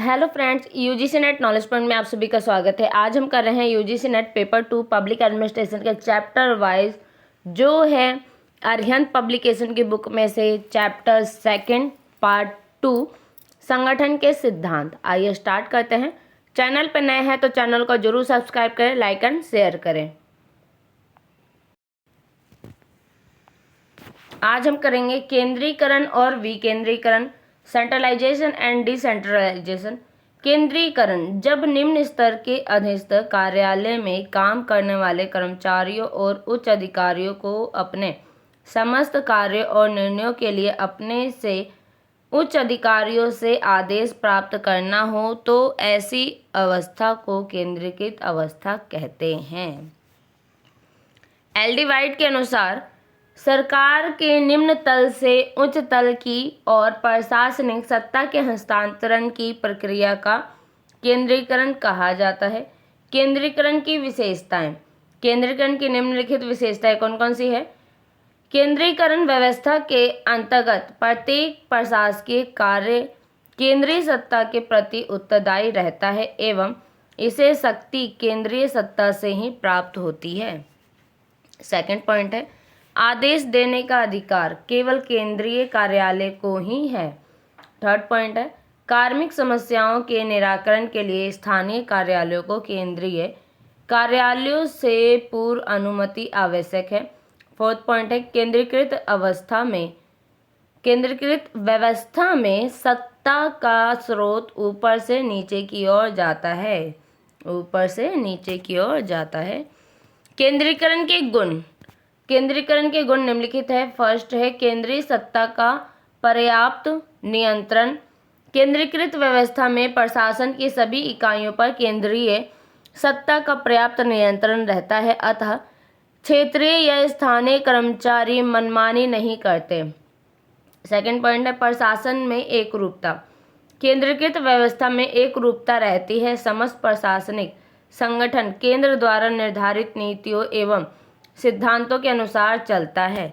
Hello friends, UGC net knowledge point में आप सभी का स्वागत है। आज हम कर रहे हैं UGC net paper 2 public administration के चैप्टर वाइज जो है अरिहंत पब्लिकेशन की बुक में से चैप्टर 2 पार्ट 2 संगठन के सिद्धांत। आइए स्टार्ट करते हैं। चैनल पर नए हैं तो चैनल को जरूर सब्सक्राइब करें, लाइक एंड शेयर करें। आज हम करेंगे केंद्रीकरण और विकेंद्रीकरण, सेंट्रलाइजेशन एंड डिसेंट्रलाइजेशन। केंद्रीकरण जब निम्न स्तर के अधीनस्थ कार्यालय में काम करने वाले कर्मचारियों और उच्च अधिकारियों को अपने समस्त कार्यों और निर्णयों के लिए अपने से उच्च अधिकारियों से आदेश प्राप्त करना हो तो ऐसी अवस्था को केंद्रीकृत अवस्था कहते हैं। एल डी वाइट के अनुसार सरकार के निम्न तल से उच्च तल की और प्रशासनिक सत्ता के हस्तांतरण की प्रक्रिया का केंद्रीकरण कहा जाता है। केंद्रीकरण की विशेषताएं। केंद्रीकरण की निम्नलिखित विशेषताएं कौन कौन सी है? केंद्रीकरण व्यवस्था के अंतर्गत प्रत्येक प्रशासकीय कार्य केंद्रीय सत्ता के प्रति उत्तरदायी रहता है एवं इसे शक्ति केंद्रीय सत्ता से ही प्राप्त होती है। सेकंड पॉइंट है, आदेश देने का अधिकार केवल केंद्रीय कार्यालय को ही है। थर्ड पॉइंट है, कार्मिक समस्याओं के निराकरण के लिए स्थानीय कार्यालयों को केंद्रीय कार्यालयों से पूर्व अनुमति आवश्यक है। फोर्थ पॉइंट है, केंद्रीकृत व्यवस्था में सत्ता का स्रोत ऊपर से नीचे की ओर जाता है। ऊपर से नीचे की ओर जाता है। केंद्रीकरण के गुण। केंद्रीकरण के गुण निम्नलिखित है। फर्स्ट है, केंद्रीय सत्ता का पर्याप्त नियंत्रण। केंद्रीकृत व्यवस्था में प्रशासन की सभी इकाइयों पर केंद्रीय सत्ता का पर्याप्त नियंत्रण रहता है, अतः क्षेत्रीय या स्थानीय कर्मचारी मनमानी नहीं करते। सेकंड पॉइंट है, प्रशासन में एकरूपता। केंद्रीकृत व्यवस्था में एकरूपता रहती है। समस्त प्रशासनिक संगठन केंद्र द्वारा निर्धारित नीतियों एवं सिद्धांतों के अनुसार चलता है।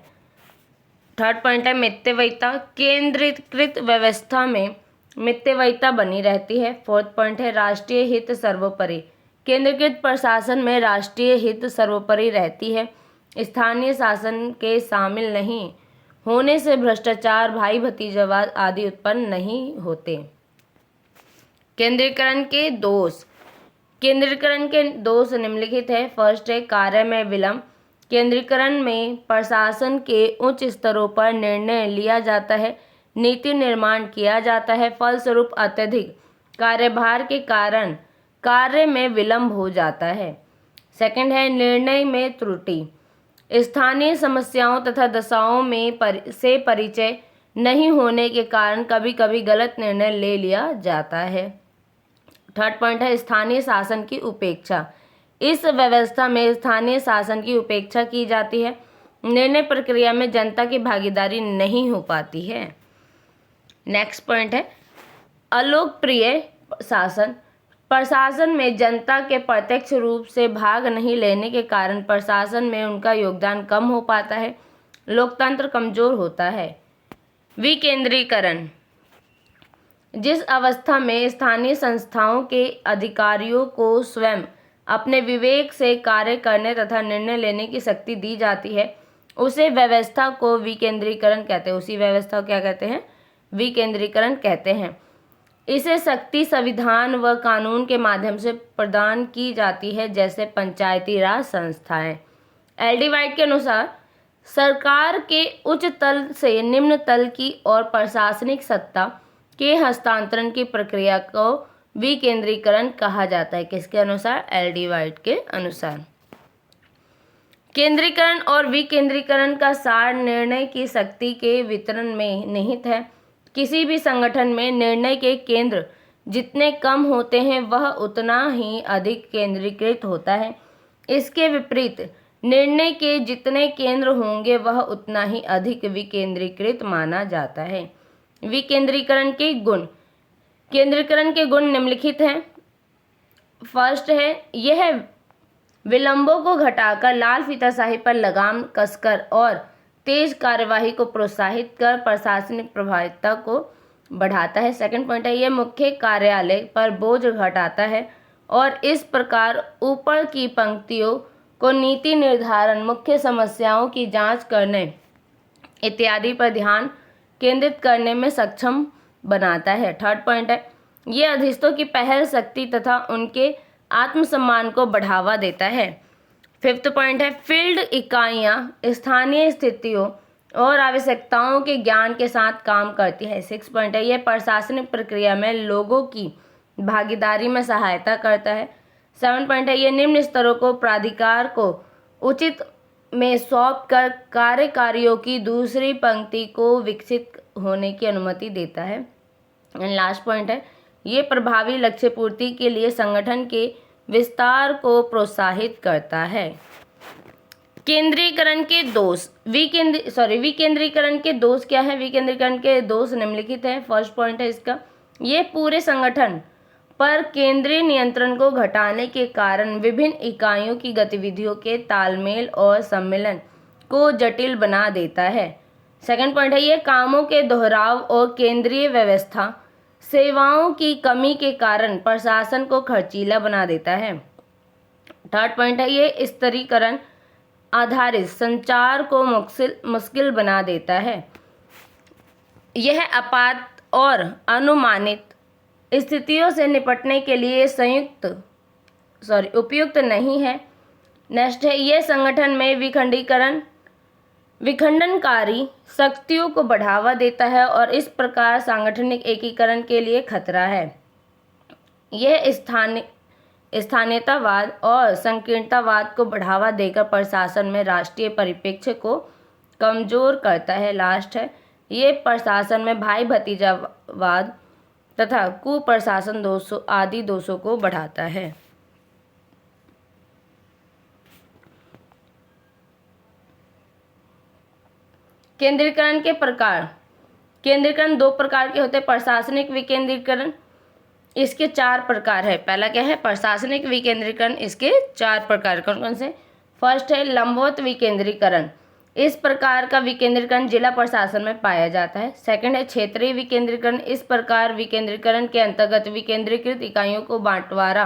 थर्ड पॉइंट है, मितव्ययिता। केंद्रीकृत व्यवस्था में मितव्ययिता बनी रहती है। फोर्थ पॉइंट है, राष्ट्रीय हित सर्वोपरि। केंद्रीकृत प्रशासन में राष्ट्रीय हित सर्वोपरि रहती है। स्थानीय शासन के शामिल नहीं होने से भ्रष्टाचार, भाई भतीजावाद आदि उत्पन्न नहीं होते। केंद्रीकरण के दोष। केंद्रीकरण के दोष निम्नलिखित है। फर्स्ट है, कार्य में विलंब। केंद्रीकरण में प्रशासन के उच्च स्तरों पर निर्णय लिया जाता है, नीति निर्माण किया जाता है, फलस्वरूप अत्यधिक कार्यभार के कारण कार्य में विलंब हो जाता है। सेकंड है, निर्णय में त्रुटि। स्थानीय समस्याओं तथा दशाओं में से परिचय नहीं होने के कारण कभी कभी गलत निर्णय ले लिया जाता है। थर्ड पॉइंट है, स्थानीय शासन की उपेक्षा। इस व्यवस्था में स्थानीय शासन की उपेक्षा की जाती है, निर्णय प्रक्रिया में जनता की भागीदारी नहीं हो पाती है। नेक्स्ट पॉइंट है, अलोकप्रिय शासन। प्रशासन में जनता के प्रत्यक्ष रूप से भाग नहीं लेने के कारण प्रशासन में उनका योगदान कम हो पाता है, लोकतंत्र कमजोर होता है। विकेंद्रीकरण जिस अवस्था में स्थानीय संस्थाओं के अधिकारियों को स्वयं अपने विवेक से कार्य करने तथा निर्णय लेने की शक्ति दी जाती है, उसे व्यवस्था को विकेंद्रीकरण कहते हैं। उसी व्यवस्था को क्या कहते हैं? विकेंद्रीकरण कहते हैं। इसे शक्ति संविधान व कानून के माध्यम से प्रदान की जाती है, जैसे पंचायती राज संस्थाएं। एल डी वाइट के अनुसार सरकार के उच्च तल से निम्न तल की और प्रशासनिक सत्ता के हस्तांतरण की प्रक्रिया को विकेंद्रीकरण कहा जाता है। किसके अनुसार? एल डी वाइट के अनुसार। केंद्रीकरण और विकेंद्रीकरण का सार निर्णय की शक्ति के वितरण में निहित है। किसी भी संगठन में निर्णय के केंद्र जितने कम होते हैं वह उतना ही अधिक केंद्रीकृत होता है। इसके विपरीत निर्णय के जितने केंद्र होंगे वह उतना ही अधिक विकेंद्रीकृत माना जाता है। विकेंद्रीकरण के गुण। केंद्रीकरण के गुण निम्नलिखित हैं। फर्स्ट है, यह विलंबों को घटाकर लाल फीताशाही पर लगाम कसकर और तेज कार्यवाही को प्रोत्साहित कर प्रशासनिक प्रभावशीलता को बढ़ाता है। सेकंड पॉइंट है, ये मुख्य कार्यालय पर बोझ घटाता है और इस प्रकार ऊपर की पंक्तियों को नीति निर्धारण, मुख्य समस्याओं की जांच करने इत्यादि पर ध्यान केंद्रित करने में सक्षम बनाता है। थर्ड पॉइंट है, ये अधीनस्थों की पहल शक्ति तथा उनके आत्मसम्मान को बढ़ावा देता है। फिफ्थ पॉइंट है, फील्ड इकाइयाँ स्थानीय स्थितियों और आवश्यकताओं के ज्ञान के साथ काम करती है। सिक्स पॉइंट है, ये प्रशासनिक प्रक्रिया में लोगों की भागीदारी में सहायता करता है। सेवन पॉइंट है, ये निम्न स्तरों को प्राधिकार को उचित में सौंप कर कार्यकारियों की दूसरी पंक्ति को विकसित होने की अनुमति देता है। एंड लास्ट पॉइंट है, ये प्रभावी लक्ष्य पूर्ति के लिए संगठन के विस्तार को प्रोत्साहित करता है। केंद्रीकरण के दोष, विकेंद्रीकरण के दोष क्या है? विकेंद्रीकरण के दोष निम्नलिखित है। फर्स्ट पॉइंट है इसका, ये पूरे संगठन पर केंद्रीय नियंत्रण को घटाने के कारण विभिन्न इकाइयों की गतिविधियों के तालमेल और सम्मेलन को जटिल बना देता है। सेकंड पॉइंट है, ये कामों के दोहराव और केंद्रीय व्यवस्था सेवाओं की कमी के कारण प्रशासन को खर्चीला बना देता है। थर्ड पॉइंट है, ये स्तरीकरण आधारित संचार को मुश्किल बना देता है। यह आपात और अनुमानित स्थितियों से निपटने के लिए उपयुक्त नहीं है। नेक्स्ट है, यह संगठन में विखंडनकारी शक्तियों को बढ़ावा देता है और इस प्रकार सांगठनिक एकीकरण के लिए खतरा है। यह स्थानीयतावाद और संकीर्णतावाद को बढ़ावा देकर प्रशासन में राष्ट्रीय परिप्रेक्ष्य को कमजोर करता है। लास्ट है, ये प्रशासन में भाई भतीजावाद तथा कुप्रशासन दोषों आदि दोषों को बढ़ाता है। केंद्रीकरण के प्रकार, केंद्रीकरण दो प्रकार के होते हैं। प्रशासनिक विकेंद्रीकरण, इसके 4 प्रकार है। पहला क्या है? प्रशासनिक विकेंद्रीकरण, इसके 4 प्रकार कौन कौन से? फर्स्ट है लंबवत विकेंद्रीकरण, इस प्रकार का विकेंद्रीकरण जिला प्रशासन में पाया जाता है। सेकंड है क्षेत्रीय विकेंद्रीकरण, इस प्रकार विकेंद्रीकरण के अंतर्गत विकेंद्रीकृत इकाइयों को बंटवारा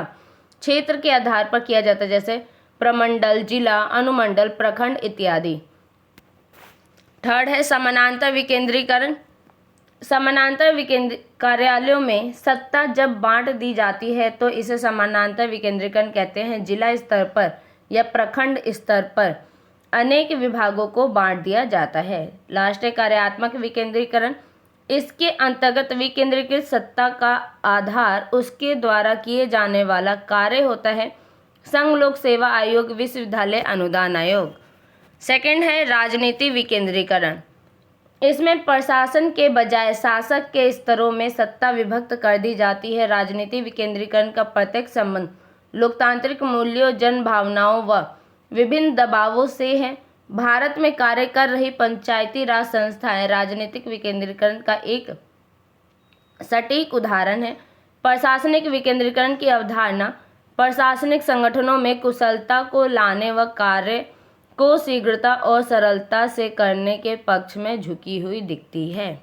क्षेत्र के आधार पर किया जाता है, जैसे प्रमंडल, जिला, अनुमंडल, प्रखंड इत्यादि। थर्ड है समानांतर विकेंद्रीकरण, समानांतर कार्यालयों में सत्ता जब बांट दी जाती है तो इसे समानांतर विकेंद्रीकरण कहते हैं। जिला स्तर पर या प्रखंड स्तर पर अनेक विभागों को बांट दिया जाता है। लास्ट है कार्यात्मक विकेंद्रीकरण, इसके अंतर्गत विकेंद्रीकृत सत्ता का आधार उसके द्वारा किए जाने वाला कार्य होता है। संघ लोक सेवा आयोग, विश्वविद्यालय अनुदान आयोग। सेकंड है राजनीति विकेंद्रीकरण, इसमें प्रशासन के बजाय शासक के स्तरों में सत्ता विभक्त कर दी जाती है। राजनीति विकेंद्रीकरण का प्रत्यक्ष संबंध लोकतांत्रिक मूल्यों, जन भावनाओं व विभिन्न दबावों से है। भारत में कार्य कर रही पंचायती राज संस्थाएं राजनीतिक विकेंद्रीकरण का एक सटीक उदाहरण है। प्रशासनिक विकेंद्रीकरण की अवधारणा प्रशासनिक संगठनों में कुशलता को लाने व कार्य को शीघ्रता और सरलता से करने के पक्ष में झुकी हुई दिखती है।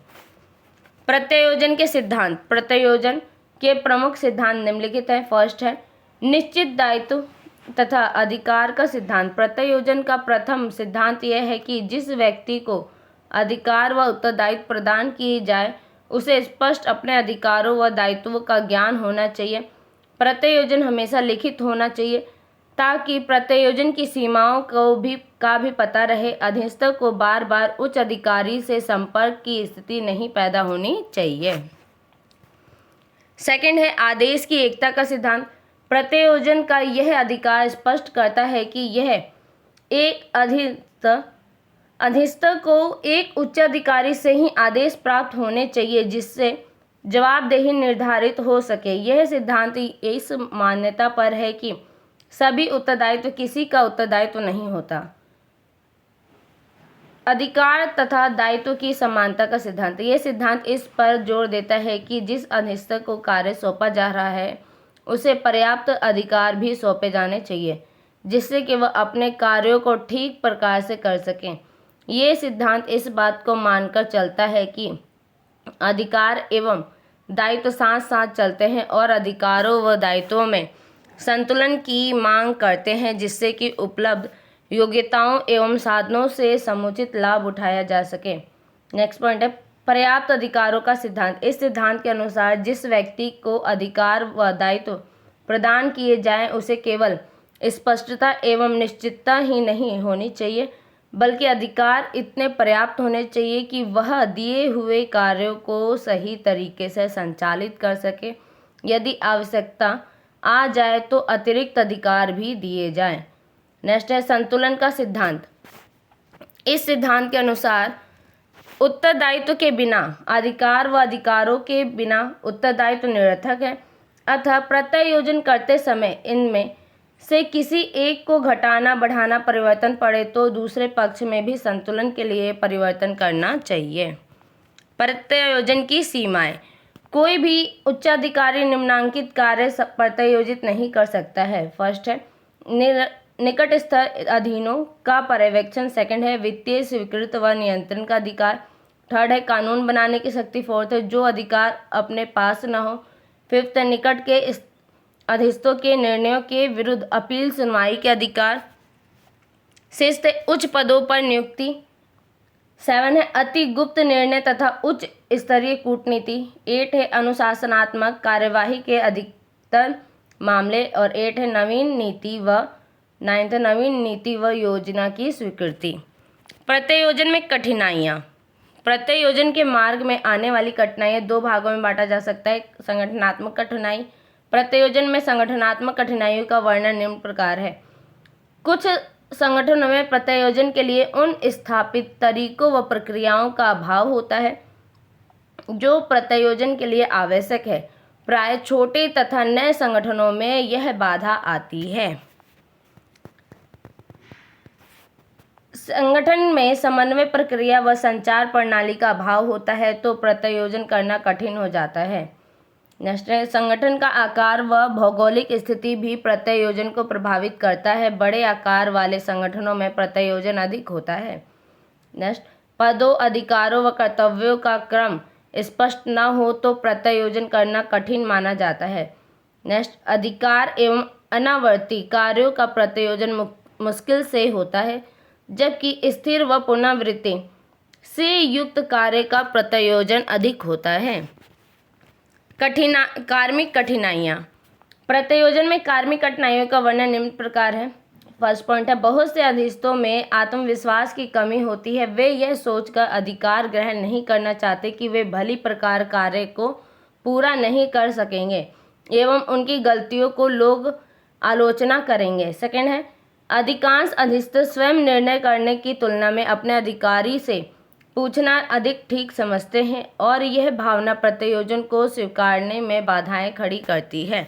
प्रत्यायोजन के सिद्धांत, प्रत्यायोजन के प्रमुख सिद्धांत निम्नलिखित है। फर्स्ट है निश्चित दायित्व तथा अधिकार का सिद्धांत। प्रत्यायोजन का प्रथम सिद्धांत यह है कि जिस व्यक्ति को अधिकार व उत्तरदायित्व प्रदान किए जाए उसे स्पष्ट अपने अधिकारों व दायित्वों का ज्ञान होना चाहिए। प्रत्यायोजन हमेशा लिखित होना चाहिए ताकि प्रत्यायोजन की सीमाओं का भी पता रहे। अधीनस्थ को बार बार उच्च अधिकारी से संपर्क की स्थिति नहीं पैदा होनी चाहिए। सेकंड है आदेश की एकता का सिद्धांत। प्रत्यायोजन का यह अधिकार स्पष्ट करता है कि यह एक अधीनस्थ को एक उच्च अधिकारी से ही आदेश प्राप्त होने चाहिए जिससे जवाबदेही निर्धारित हो सके। यह सिद्धांत इस मान्यता पर है कि सभी उत्तरदायित्व किसी का उत्तरदायित्व नहीं होता। अधिकार तथा दायित्व की समानता का सिद्धांत, यह सिद्धांत इस पर जोर देता है कि जिस अधीनस्थ को कार्य सौंपा जा रहा है उसे पर्याप्त अधिकार भी सौंपे जाने चाहिए जिससे कि वह अपने कार्यों को ठीक प्रकार से कर सकें। ये सिद्धांत इस बात को मानकर चलता है कि अधिकार एवं दायित्व साथ साथ चलते हैं और अधिकारों व दायित्वों में संतुलन की मांग करते हैं, जिससे कि उपलब्ध योग्यताओं एवं साधनों से समुचित लाभ उठाया जा सके। नेक्स्ट पॉइंट है पर्याप्त अधिकारों का सिद्धांत। इस सिद्धांत के अनुसार जिस व्यक्ति को अधिकार व दायित्व प्रदान किए जाएं उसे केवल स्पष्टता एवं निश्चितता ही नहीं होनी चाहिए, बल्कि अधिकार इतने पर्याप्त होने चाहिए कि वह दिए हुए कार्यों को सही तरीके से संचालित कर सके। यदि आवश्यकता आ जाए तो अतिरिक्त अधिकार भी दिए जाएं। नेक्स्ट है संतुलन का सिद्धांत। इस सिद्धांत के अनुसार उत्तरदायित्व के बिना अधिकार व अधिकारों के बिना उत्तरदायित्व निरर्थक है, अतः प्रत्यायोजन करते समय इनमें से किसी एक को घटाना, बढ़ाना, परिवर्तन पड़े तो दूसरे पक्ष में भी संतुलन के लिए परिवर्तन करना चाहिए। प्रत्यायोजन की सीमाएं। कोई भी उच्चाधिकारी निम्नांकित कार्य प्रत्यायोजित नहीं कर सकता है। फर्स्ट है निकटस्थ अधीनों का पर्यवेक्षण। सेकंड है वित्तीय स्वीकृत व नियंत्रण का अधिकार। थर्ड है कानून बनाने की शक्ति। फोर्थ है जो अधिकार अपने पास न हो। फिफ्थ है निकट के अधीनस्थों के निर्णयों के विरुद्ध अपील सुनवाई के अधिकार। सिक्स्थ है उच्च पदों पर नियुक्ति। 7 है अति गुप्त निर्णय तथा उच्च स्तरीय कूटनीति। 8 है अनुशासनात्मक कार्यवाही के अधिकतर मामले। और 8 है नवीन नीति व योजना की स्वीकृति। प्रत्यायोजन में कठिनाइयाँ। प्रत्यायोजन के मार्ग में आने वाली कठिनाइयाँ दो भागों में बांटा जा सकता है। संगठनात्मक कठिनाई। प्रत्यायोजन में संगठनात्मक कठिनाइयों का वर्णन निम्न प्रकार है। कुछ संगठनों में प्रत्यायोजन के लिए उन स्थापित तरीकों व प्रक्रियाओं का अभाव होता है जो प्रत्यायोजन के लिए आवश्यक है। प्राय छोटे तथा नए संगठनों में यह बाधा आती है। संगठन में समन्वय प्रक्रिया व संचार प्रणाली का अभाव होता है तो प्रत्यायोजन करना कठिन हो जाता है। नेक्स्ट है संगठन का आकार व भौगोलिक स्थिति भी प्रत्यायोजन को प्रभावित करता है। बड़े आकार वाले संगठनों में प्रत्यायोजन अधिक होता है। नेक्स्ट पदों, अधिकारों व कर्तव्यों का क्रम स्पष्ट न हो तो प्रत्यायोजन करना कठिन माना जाता है। नेक्स्ट अधिकार एवं अनावर्ती कार्यों का प्रत्यायोजन मुश्किल से होता है, जबकि स्थिर व पुनरावृत्ति से युक्त कार्य का प्रत्यायोजन अधिक होता है। कार्मिक कठिनाइयाँ। प्रत्यायोजन में कार्मिक कठिनाइयों का वर्णन निम्न प्रकार है। फर्स्ट पॉइंट है बहुत से अधीनस्थों में आत्मविश्वास की कमी होती है। वे यह सोचकर अधिकार ग्रहण नहीं करना चाहते कि वे भली प्रकार कार्य को पूरा नहीं कर सकेंगे एवं उनकी गलतियों को लोग आलोचना करेंगे। सेकंड है अधिकांश अधीनस्थ स्वयं निर्णय करने की तुलना में अपने अधिकारी से पूछना अधिक ठीक समझते हैं और यह भावना प्रत्यायोजन को स्वीकारने में बाधाएं खड़ी करती है।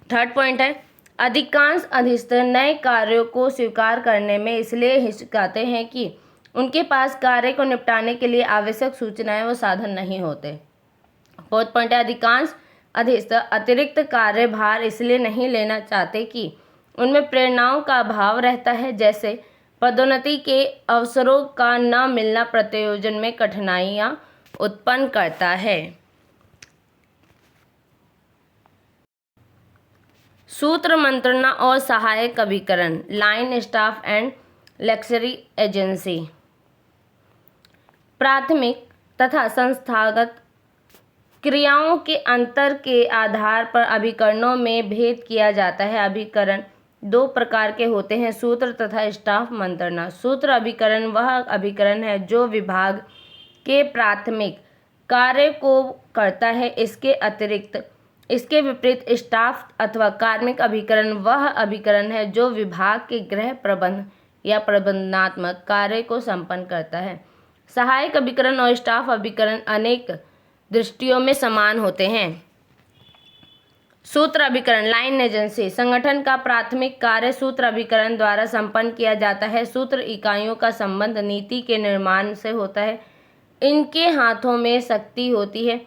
थर्ड पॉइंट है अधिकांश अधीनस्थ नए कार्यों को स्वीकार करने में इसलिए हिचकिचाते हैं कि उनके पास कार्य को निपटाने के लिए आवश्यक सूचनाएं व साधन नहीं होते। फोर्थ पॉइंट है अधिकांश अधीनस्थ अतिरिक्त कार्यभार इसलिए नहीं लेना चाहते कि उनमें प्रेरणाओं का अभाव रहता है, जैसे पदोन्नति के अवसरों का न मिलना प्रत्यायोजन में कठिनाइयाँ उत्पन्न करता है। सूत्र मंत्रणा और सहायक अभिकरण। लाइन स्टाफ एंड लेक्चरी एजेंसी। प्राथमिक तथा संस्थागत क्रियाओं के अंतर के आधार पर अभिकरणों में भेद किया जाता है। अभिकरण दो प्रकार के होते हैं, सूत्र तथा स्टाफ मंत्रणा। सूत्र अभिकरण वह अभिकरण है जो विभाग के प्राथमिक कार्य को करता है। इसके अतिरिक्त इसके विपरीत स्टाफ अथवा कार्मिक अभिकरण वह अभिकरण है जो विभाग के गृह प्रबंध या प्रबंधनात्मक कार्य को संपन्न करता है। सहायक अभिकरण और स्टाफ अभिकरण अनेक दृष्टियों में समान होते हैं। सूत्र अभिकरण लाइन एजेंसी। संगठन का प्राथमिक कार्य सूत्र अभिकरण द्वारा संपन्न किया जाता है। सूत्र इकाइयों का संबंध नीति के निर्माण से होता है। इनके हाथों में शक्ति होती है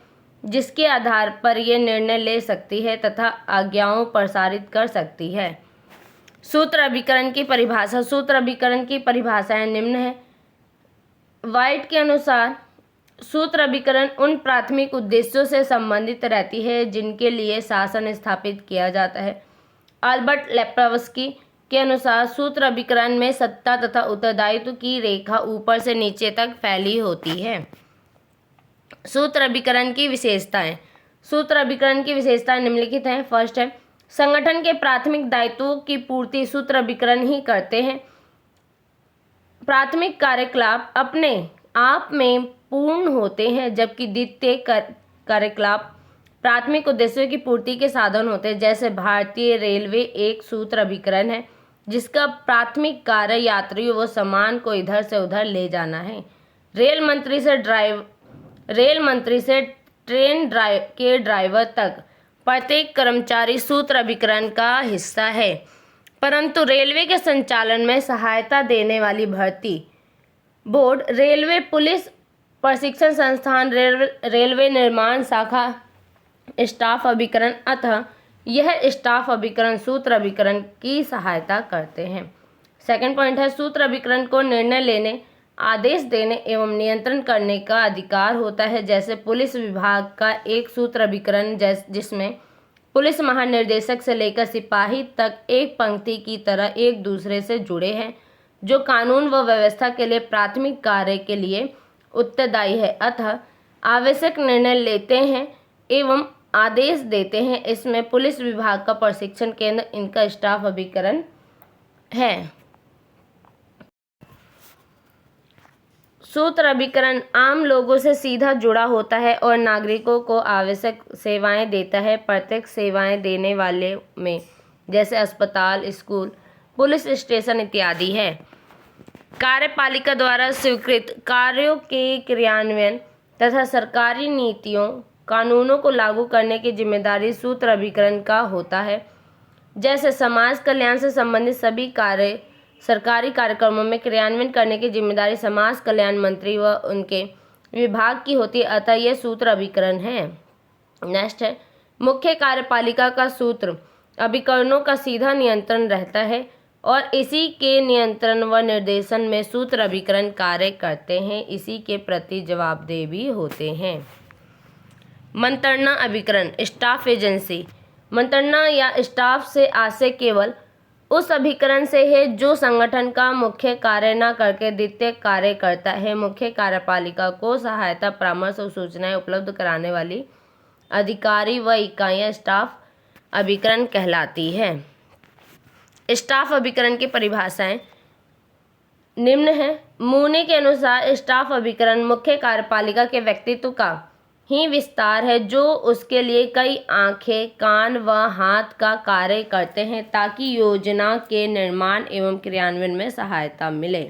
जिसके आधार पर ये निर्णय ले सकती है तथा आज्ञाओं प्रसारित कर सकती है। सूत्र अभिकरण की परिभाषा। सूत्र अभिकरण की परिभाषाएं निम्न है। वाइट के अनुसार सूत्र अभिकरण उन प्राथमिक उद्देश्यों से संबंधित रहती है जिनके लिए शासन स्थापित किया जाता है। अल्बर्ट लेप्रोवस्की के अनुसार सूत्र अभिकरण में सत्ता तथा उत्तरदायित्व की रेखा ऊपर से नीचे तक फैली होती है। सूत्र अभिकरण की विशेषताएं। सूत्र अभिकरण की विशेषताएं निम्नलिखित हैं। फर्स्ट है, संगठन के प्राथमिक दायित्वों की पूर्ति सूत्र अभिकरण ही करते हैं। प्राथमिक कार्यकलाप अपने आप में पूर्ण होते हैं, जबकि द्वितीय कार्यकलाप प्राथमिक उद्देश्यों की पूर्ति के साधन होते हैं। जैसे भारतीय रेलवे एक सूत्र अभिकरण है, जिसका प्राथमिक कार्य यात्रियों व सामान को इधर से उधर ले जाना है। रेल मंत्री से ट्रेन के ड्राइवर तक प्रत्येक कर्मचारी सूत्र अभिकरण का हिस्सा है, परंतु रेलवे के संचालन में सहायता देने वाली भर्ती बोर्ड, रेलवे पुलिस प्रशिक्षण संस्थान, रेलवे निर्माण शाखा स्टाफ अभिकरण, अतः यह स्टाफ अभिकरण सूत्र अभिकरण की सहायता करते हैं। सेकंड पॉइंट है, सूत्र अभिकरण को निर्णय लेने, आदेश देने एवं नियंत्रण करने का अधिकार होता है। जैसे पुलिस विभाग का एक सूत्र अभिकरण जिसमें पुलिस महानिर्देशक से लेकर सिपाही तक एक पंक्ति की तरह एक दूसरे से जुड़े हैं, जो कानून व व्यवस्था के लिए प्राथमिक कार्य के लिए उत्तरदायी है, अतः आवश्यक निर्णय लेते हैं एवं आदेश देते हैं। इसमें पुलिस विभाग का प्रशिक्षण केंद्र इनका स्टाफ अभिकरण है। सूत्र अभिकरण आम लोगों से सीधा जुड़ा होता है और नागरिकों को आवश्यक सेवाएं देता है। प्रत्येक सेवाएं देने वाले में जैसे अस्पताल, स्कूल, पुलिस स्टेशन इत्यादि है। कार्यपालिका द्वारा स्वीकृत कार्यों के क्रियान्वयन तथा सरकारी नीतियों कानूनों को लागू करने की जिम्मेदारी सूत्र अभिकरण का होता है। जैसे समाज कल्याण से संबंधित सभी सरकारी कार्यक्रमों में क्रियान्वयन करने की जिम्मेदारी समाज कल्याण मंत्री व उनके विभाग की होती है, अतः यह सूत्र अभिकरण है। नेक्स्ट है, मुख्य कार्यपालिका का सूत्र अभिकरणों का सीधा नियंत्रण रहता है और इसी के नियंत्रण व निर्देशन में सूत्र अभिकरण कार्य करते हैं, इसी के प्रति जवाबदेह भी होते हैं। मंत्रणा अभिकरण स्टाफ एजेंसी। मंत्रणा या स्टाफ से आशय केवल उस अभिकरण से है जो संगठन का मुख्य कार्य न करके द्वितीय कार्य करता है। मुख्य कार्यपालिका को सहायता, परामर्श और सूचनाएं उपलब्ध कराने वाली अधिकारी व इकाइयां स्टाफ अभिकरण कहलाती है। स्टाफ अभिकरण की परिभाषाएं निम्न है। मूने के अनुसार स्टाफ अभिकरण मुख्य कार्यपालिका के व्यक्तित्व का ही विस्तार है, जो उसके लिए कई आंखें, कान व हाथ का कार्य करते हैं ताकि योजना के निर्माण एवं क्रियान्वयन में सहायता मिले।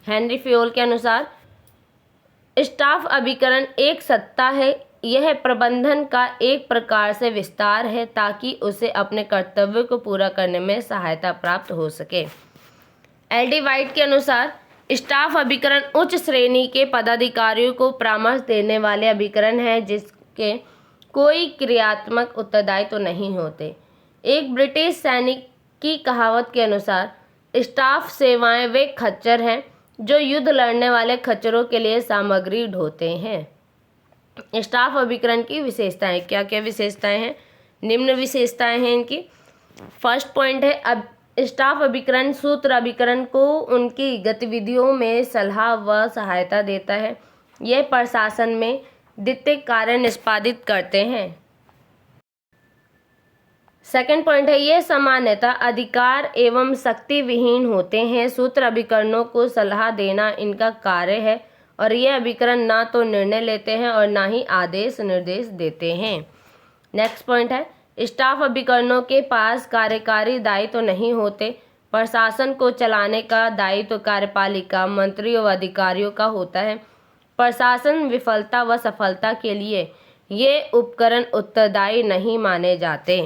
हेनरी फ्योल के अनुसार स्टाफ अभिकरण एक सत्ता है, यह प्रबंधन का एक प्रकार से विस्तार है ताकि उसे अपने कर्तव्य को पूरा करने में सहायता प्राप्त हो सके। एल.डी. वाइट के अनुसार स्टाफ अभिकरण उच्च श्रेणी के पदाधिकारियों को परामर्श देने वाले अभिकरण हैं जिसके कोई क्रियात्मक उत्तरदायित्व तो नहीं होते। एक ब्रिटिश सैनिक की कहावत के अनुसार स्टाफ सेवाएं वे खच्चर हैं जो युद्ध लड़ने वाले खच्चरों के लिए सामग्री ढोते हैं। स्टाफ अभिकरण की विशेषताएं, क्या क्या विशेषताएं हैं? निम्न विशेषताएं हैं इनकी। फर्स्ट पॉइंट है, अब स्टाफ अभिकरण सूत्र अभिकरण को उनकी गतिविधियों में सलाह व सहायता देता है। यह प्रशासन में द्वितीय कार्य निष्पादित करते हैं। सेकंड पॉइंट है, ये सामान्यतः अधिकार एवं शक्ति विहीन होते हैं। सूत्र अभिकरणों को सलाह देना इनका कार्य है और ये अभिकरण ना तो निर्णय लेते हैं और ना ही आदेश निर्देश देते हैं। नेक्स्ट पॉइंट है, स्टाफ अभिकरणों के पास कार्यकारी दायित्व तो नहीं होते। प्रशासन को चलाने का दायित्व कार्यपालिका, मंत्रियों व अधिकारियों का होता है। प्रशासन विफलता व सफलता के लिए ये उपकरण उत्तरदायी नहीं माने जाते।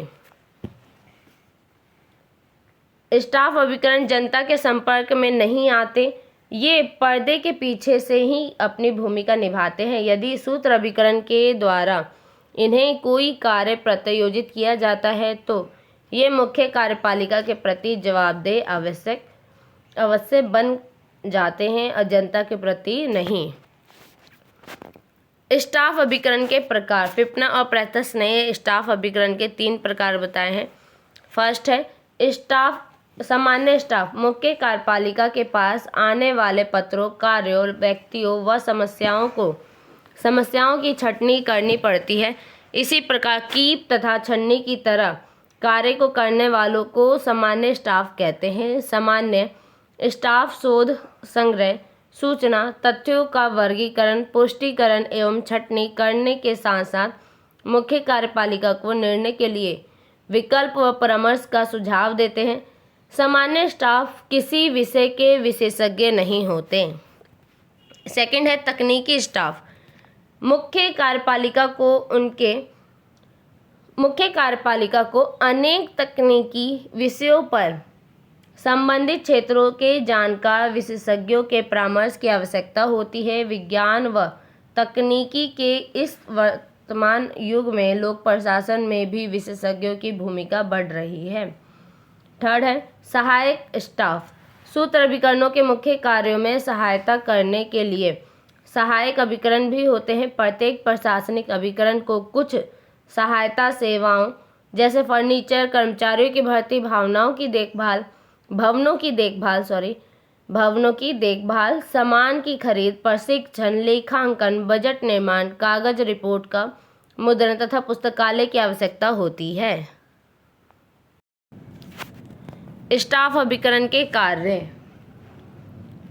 स्टाफ अभिकरण जनता के संपर्क में नहीं आते, ये पर्दे के पीछे से ही अपनी भूमिका निभाते हैं। यदि सूत्र अभिकरण के द्वारा इन्हें कोई कार्य प्रत्यायोजित किया जाता है तो ये मुख्य कार्यपालिका के प्रति जवाबदेह अवश्य बन जाते हैं और जनता के प्रति नहीं। स्टाफ अभिकरण के प्रकार। फिप्ना और प्रैथस ने स्टाफ अभिकरण के 3 प्रकार बताए हैं। फर्स्ट है स्टाफ, सामान्य स्टाफ। मुख्य कार्यपालिका के पास आने वाले पत्रों, कार्यों, व्यक्तियों व समस्याओं की छंटनी करनी पड़ती है। इसी प्रकार कीप तथा छन्नी की तरह कार्य को करने वालों को सामान्य स्टाफ कहते हैं। सामान्य स्टाफ शोध, संग्रह, सूचना, तथ्यों का वर्गीकरण, पुष्टिकरण एवं छंटनी करने के साथ साथ मुख्य कार्यपालिका को निर्णय के लिए विकल्प व परामर्श का सुझाव देते हैं। सामान्य स्टाफ किसी विषय के विशेषज्ञ नहीं होते। सेकंड है तकनीकी स्टाफ। मुख्य कार्यपालिका को अनेक तकनीकी विषयों पर संबंधित क्षेत्रों के जानकार विशेषज्ञों के परामर्श की आवश्यकता होती है। विज्ञान व तकनीकी के इस वर्तमान युग में लोक प्रशासन में भी विशेषज्ञों की भूमिका बढ़ रही है। थर्ड है सहायक स्टाफ। सूत्र अभिकरणों के मुख्य कार्यों में सहायता करने के लिए सहायक अभिकरण भी होते हैं। प्रत्येक प्रशासनिक अभिकरण को कुछ सहायता सेवाओं जैसे फर्नीचर, कर्मचारियों की भर्ती, भवनों की देखभाल, सामान की खरीद, प्रशिक्षण, लेखांकन, बजट निर्माण, कागज रिपोर्ट का मुद्रण तथा पुस्तकालय की आवश्यकता होती है। स्टाफ अभिकरण के कार्य।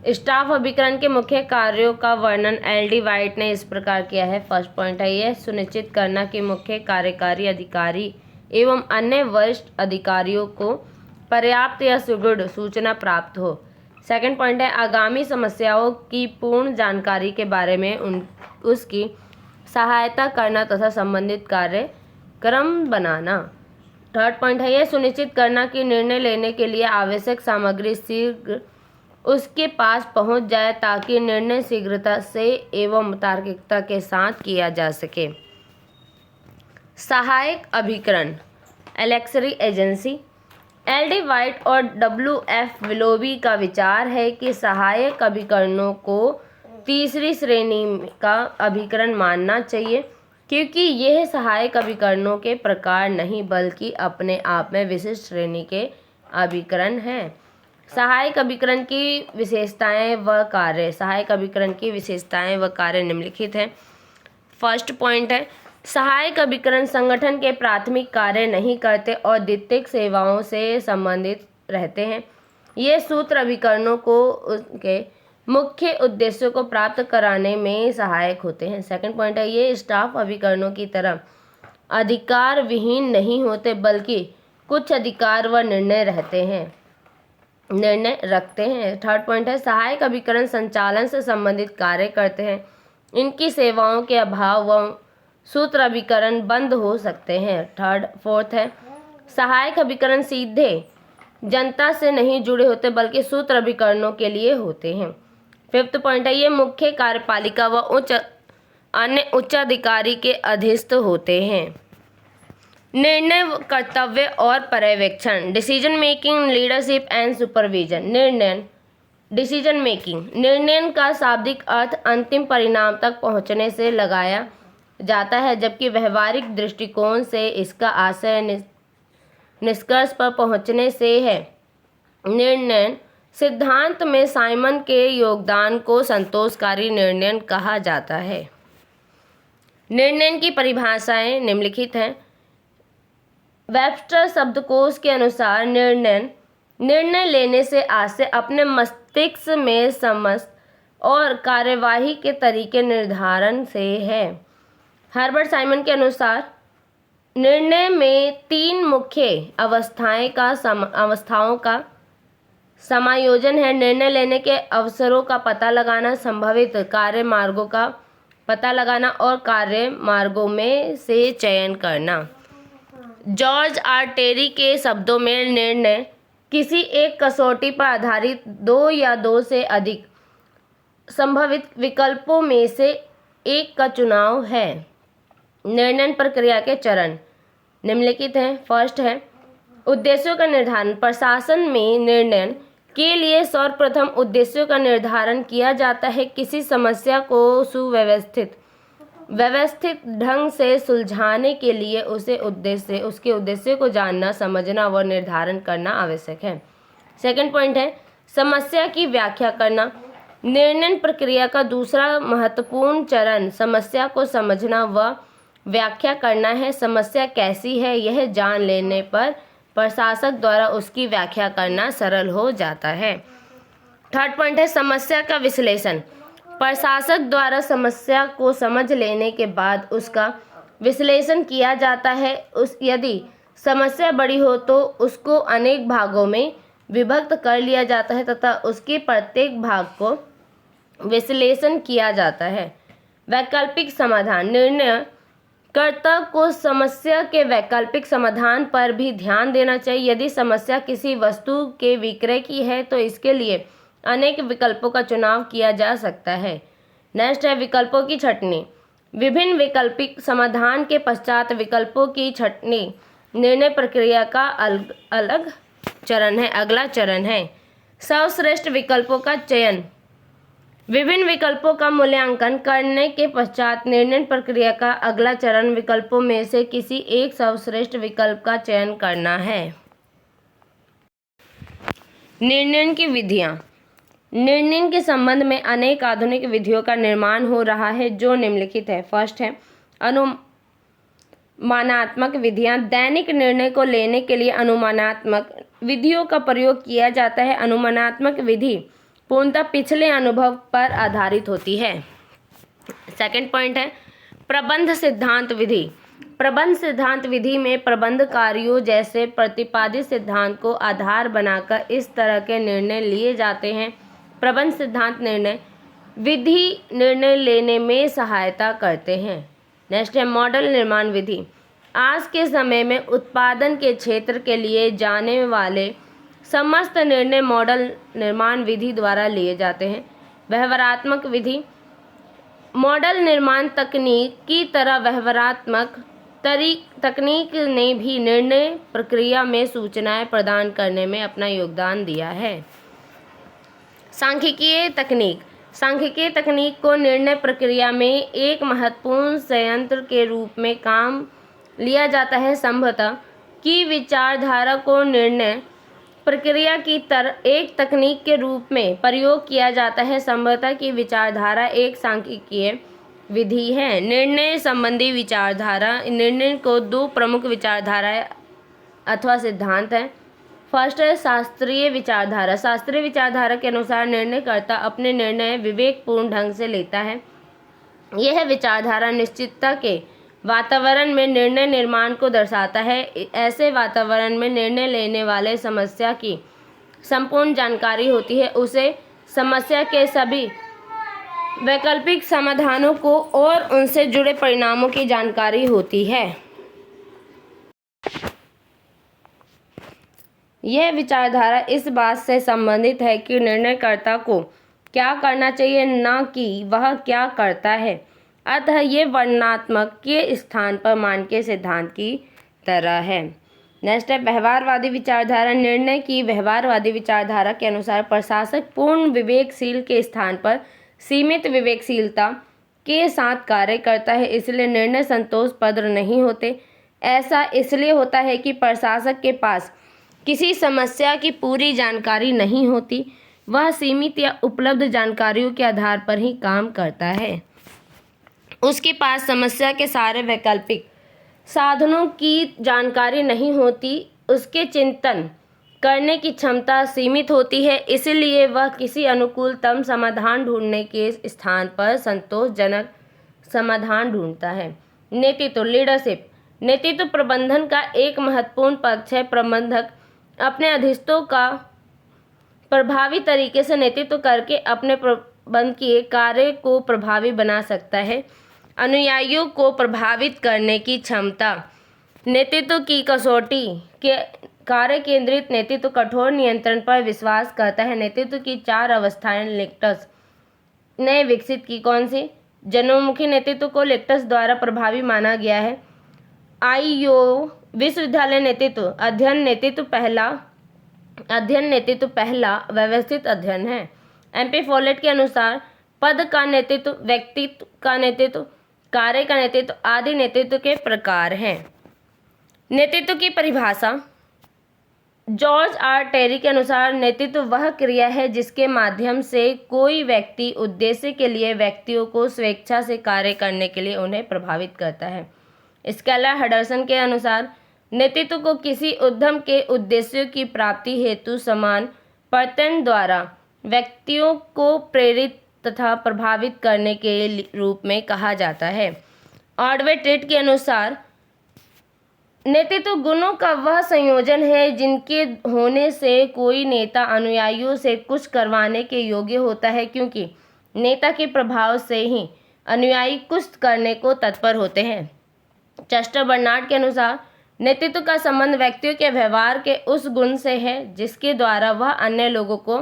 स्टाफ अभिकरण के मुख्य कार्यों का वर्णन एल.डी. वाइट ने इस प्रकार किया है। फर्स्ट पॉइंट है यह सुनिश्चित करना कि मुख्य कार्यकारी अधिकारी एवं अन्य वरिष्ठ अधिकारियों को पर्याप्त या सुदृढ़ सूचना प्राप्त हो। सेकंड पॉइंट है आगामी समस्याओं की पूर्ण जानकारी के बारे में उसकी सहायता करना तथा संबंधित कार्यक्रम बनाना। थर्ड पॉइंट है यह सुनिश्चित करना कि निर्णय लेने के लिए आवश्यक सामग्री शीघ्र उसके पास पहुंच जाए ताकि निर्णय शीघ्रता से एवं तार्किकता के साथ किया जा सके। सहायक अभिकरण एलेक्सरी एजेंसी। एल.डी. वाइट और W.F. विलोबी का विचार है कि सहायक अभिकरणों को तीसरी श्रेणी का अभिकरण मानना चाहिए क्योंकि यह सहायक अभिकरणों के प्रकार नहीं बल्कि अपने आप में विशिष्ट श्रेणी के अभिकरण हैं। सहायक अभिकरण की विशेषताएं व कार्य। सहायक अभिकरण की विशेषताएं व कार्य निम्नलिखित हैं। फर्स्ट पॉइंट है सहायक अभिकरण संगठन के प्राथमिक कार्य नहीं करते और द्वितीयक सेवाओं से संबंधित रहते हैं। ये सूत्र अभिकरणों को उनके मुख्य उद्देश्यों को प्राप्त कराने में सहायक होते हैं। सेकंड पॉइंट है ये स्टाफ अभिकरणों की तरह अधिकार विहीन नहीं होते बल्कि कुछ अधिकार व निर्णय रखते हैं। थर्ड पॉइंट है सहायक अभिकरण संचालन से संबंधित कार्य करते हैं। इनकी सेवाओं के अभाव व सूत्र अभिकरण बंद हो सकते हैं। फोर्थ है सहायक अभिकरण सीधे जनता से नहीं जुड़े होते बल्कि सूत्र अभिकरणों के लिए होते हैं। फिफ्थ पॉइंट है ये मुख्य कार्यपालिका व अन्य उच्चाधिकारी के अधीनस्थ होते हैं। निर्णय, कर्तव्य और पर्यवेक्षण। Decision making, leadership and supervision. Decision making निर्णय का शाब्दिक अर्थ अंतिम परिणाम तक पहुंचने से लगाया जाता है जबकि व्यवहारिक दृष्टिकोण से इसका आशय निष्कर्ष पर पहुंचने से है। निर्णय सिद्धांत में साइमन के योगदान को संतोषकारी निर्णय कहा जाता है। निर्णय की परिभाषाएं निम्नलिखित हैं। वेबस्टर शब्दकोश के अनुसार निर्णय लेने से आशय अपने मस्तिष्क में समझ और कार्यवाही के तरीके निर्धारण से है। हर्बर्ट साइमन के अनुसार निर्णय में 3 मुख्य अवस्थाओं का समायोजन है। निर्णय लेने के अवसरों का पता लगाना, संभावित कार्य मार्गों का पता लगाना और कार्य मार्गों में से चयन करना। जॉर्ज आर टेरी के शब्दों में निर्णय किसी एक कसौटी पर आधारित 2 या 2 से अधिक संभावित विकल्पों में से एक का चुनाव है। निर्णय प्रक्रिया के चरण निम्नलिखित हैं। फर्स्ट है उद्देश्यों का निर्धारण। प्रशासन में निर्णय के लिए सर्वप्रथम उद्देश्यों का निर्धारण किया जाता है। किसी समस्या को सुव्यवस्थित व्यवस्थित ढंग से सुलझाने के लिए उसके उद्देश्य को जानना, समझना व निर्धारण करना आवश्यक है। सेकंड पॉइंट है समस्या की व्याख्या करना। निर्णय प्रक्रिया का दूसरा महत्वपूर्ण चरण समस्या को समझना व व्याख्या करना है। समस्या कैसी है यह जान लेने पर प्रशासक द्वारा उसकी व्याख्या करना सरल हो जाता है। थर्ड पॉइंट है समस्या का विश्लेषण। प्रशासक द्वारा समस्या को समझ लेने के बाद उसका विश्लेषण किया जाता है। यदि समस्या बड़ी हो तो उसको अनेक भागों में विभक्त कर लिया जाता है तथा उसके प्रत्येक भाग को विश्लेषण किया जाता है। वैकल्पिक समाधान। निर्णय कर्ता को समस्या के वैकल्पिक समाधान पर भी ध्यान देना चाहिए। यदि समस्या किसी वस्तु के विक्रय की है तो इसके लिए अनेक विकल्पों का चुनाव किया जा सकता है। नेक्स्ट है विकल्पों की छंटनी। विभिन्न वैकल्पिक समाधान के पश्चात विकल्पों की छंटनी निर्णय प्रक्रिया का अलग चरण है। अगला चरण है सर्वश्रेष्ठ विकल्पों का चयन। विभिन्न विकल्पों का मूल्यांकन करने के पश्चात निर्णय प्रक्रिया का अगला चरण विकल्पों में से किसी एक सर्वश्रेष्ठ विकल्प का चयन करना है। निर्णय की विधियां। निर्णय के संबंध में अनेक आधुनिक विधियों का निर्माण हो रहा है जो निम्नलिखित है। फर्स्ट है अनुमानात्मक विधियां। दैनिक निर्णय को लेने के लिए अनुमानात्मक विधियों का प्रयोग किया जाता है। अनुमानात्मक विधि पूर्णतः पिछले अनुभव पर आधारित होती है। सेकंड पॉइंट है प्रबंध सिद्धांत विधि। प्रबंध सिद्धांत विधि में प्रबंध कार्यों जैसे प्रतिपादित सिद्धांत को आधार बनाकर इस तरह के निर्णय लिए जाते हैं। प्रबंध सिद्धांत निर्णय विधि निर्णय लेने में सहायता करते हैं। नेक्स्ट है मॉडल निर्माण विधि। आज के समय में उत्पादन के क्षेत्र के लिए जाने वाले समस्त निर्णय मॉडल निर्माण विधि द्वारा लिए जाते हैं। व्यवहारात्मक विधि। मॉडल निर्माण तकनीक की तरह व्यवहारात्मक तकनीक ने भी निर्णय प्रक्रिया में सूचनाएं प्रदान करने में अपना योगदान दिया है। सांख्यिकीय तकनीक। सांख्यिकीय तकनीक को निर्णय प्रक्रिया में एक महत्वपूर्ण संयंत्र के रूप में काम लिया जाता है। संभवतः की विचारधारा को निर्णय प्रक्रिया की तरह एक तकनीक के रूप में प्रयोग किया जाता है। संभवतः की विचारधारा एक सांख्यिकीय विधि है। निर्णय संबंधी विचारधारा। निर्णय को दो प्रमुख विचारधाराएं अथवा सिद्धांत हैं। फर्स्ट है शास्त्रीय विचारधारा। शास्त्रीय विचारधारा के अनुसार निर्णयकर्ता अपने निर्णय विवेकपूर्ण ढंग से लेता है। यह विचारधारा निश्चितता के वातावरण में निर्णय निर्माण को दर्शाता है। ऐसे वातावरण में निर्णय लेने वाले समस्या की संपूर्ण जानकारी होती है। उसे समस्या के सभी वैकल्पिक समाधानों को और उनसे जुड़े परिणामों की जानकारी होती है। यह विचारधारा इस बात से संबंधित है कि निर्णयकर्ता को क्या करना चाहिए, न कि वह क्या करता है। अतः ये वर्णनात्मक के स्थान पर मानकीय सिद्धांत की तरह है। नेक्स्ट है व्यवहारवादी विचारधारा। निर्णय की व्यवहारवादी विचारधारा के अनुसार प्रशासक पूर्ण विवेकशील के स्थान पर सीमित विवेकशीलता के साथ कार्य करता है, इसलिए निर्णय संतोषप्रद नहीं होते। ऐसा इसलिए होता है कि प्रशासक के पास किसी समस्या की पूरी जानकारी नहीं होती। वह सीमित या उपलब्ध जानकारियों के आधार पर ही काम करता है। उसके पास समस्या के सारे वैकल्पिक साधनों की जानकारी नहीं होती। उसके चिंतन करने की क्षमता सीमित होती है, इसलिए वह किसी अनुकूलतम समाधान ढूंढने के स्थान पर संतोषजनक समाधान ढूंढता है। नेतृत्व लीडरशिप। नेतृत्व प्रबंधन का एक महत्वपूर्ण पक्ष है। प्रबंधक अपने अधीनस्थों का प्रभावी तरीके से नेतृत्व करके अपने प्रबंधकीय कार्य को प्रभावी बना सकता है। अनुयायियों को प्रभावित करने की क्षमता। नेतृत्व की कसौटी के कार्य केंद्रित नेतृत्व कठोर नियंत्रण पर विश्वास करता है। नेतृत्व की 4 अवस्थाएं लेक्टस ने विकसित की। कौन सी? जनोन्मुखी नेतृत्व को लेक्टस द्वारा प्रभावी माना गया है। आईओ विश्वविद्यालय नेतृत्व अध्ययन नेतृत्व पहला व्यवस्थित अध्ययन है। MP फॉलेट के अनुसार पद का नेतृत्व, व्यक्तित्व का नेतृत्व, कार्य का नेतृत्व आदि नेतृत्व के प्रकार हैं। नेतृत्व की परिभाषा। जॉर्ज आर टेरी के अनुसार नेतृत्व वह क्रिया है जिसके माध्यम से कोई व्यक्ति उद्देश्य के लिए व्यक्तियों को स्वेच्छा से कार्य करने के लिए उन्हें प्रभावित करता है। स्केलर हडर्सन के अनुसार नेतृत्व को किसी उद्यम के उद्देश्यों की प्राप्ति हेतु समान प्रयत्न द्वारा व्यक्तियों को प्रेरित तथा प्रभावित करने के रूप में कहा जाता है। ऑडवे टेट के अनुसार नेतृत्व गुणों का वह संयोजन है जिनके होने से कोई नेता अनुयायियों से कुछ करवाने के योग्य होता है, क्योंकि नेता के प्रभाव से ही अनुयायी कुछ करने को तत्पर होते हैं। चेस्टर बर्नार्ड के अनुसार नेतृत्व का संबंध व्यक्तियों के व्यवहार के उस गुण से है जिसके द्वारा वह अन्य लोगों को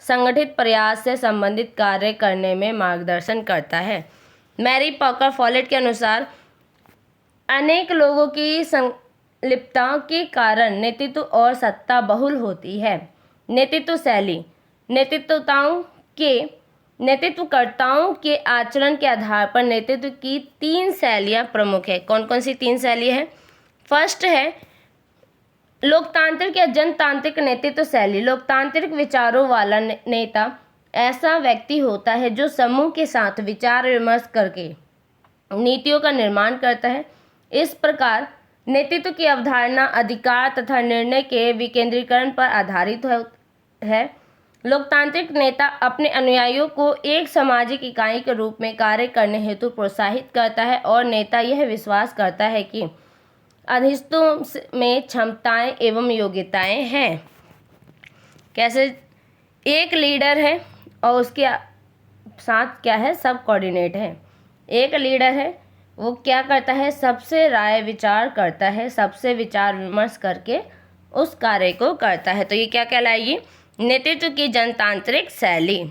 संगठित प्रयास से संबंधित कार्य करने में मार्गदर्शन करता है। मैरी पॉकर फॉलेट के अनुसार अनेक लोगों की संलिप्तता के कारण नेतृत्व और सत्ता बहुल होती है। नेतृत्व शैली। नेतृत्वकर्ताओं के आचरण के आधार पर नेतृत्व की 3 शैलियाँ प्रमुख है। कौन कौन सी 3 शैलियाँ हैं? फर्स्ट है लोकतांत्रिक या जनतांत्रिक नेतृत्व शैली। लोकतांत्रिक विचारों वाला नेता ऐसा व्यक्ति होता है जो समूह के साथ विचार विमर्श करके नीतियों का निर्माण करता है। इस प्रकार नेतृत्व की अवधारणा अधिकार तथा निर्णय के विकेंद्रीकरण पर आधारित है। लोकतांत्रिक नेता अपने अनुयायियों को एक सामाजिक इकाई के रूप में कार्य करने हेतु प्रोत्साहित करता है और नेता यह विश्वास करता है कि अधीनस्थों में क्षमताएं एवं योग्यताएं हैं। कैसे? एक लीडर है और उसके साथ क्या है? सब कोऑर्डिनेट है। एक लीडर है, वो क्या करता है? सबसे राय विचार करता है, सबसे विचार विमर्श करके उस कार्य को करता है। तो ये क्या कहलाएगी? नेतृत्व की जनतांत्रिक शैली।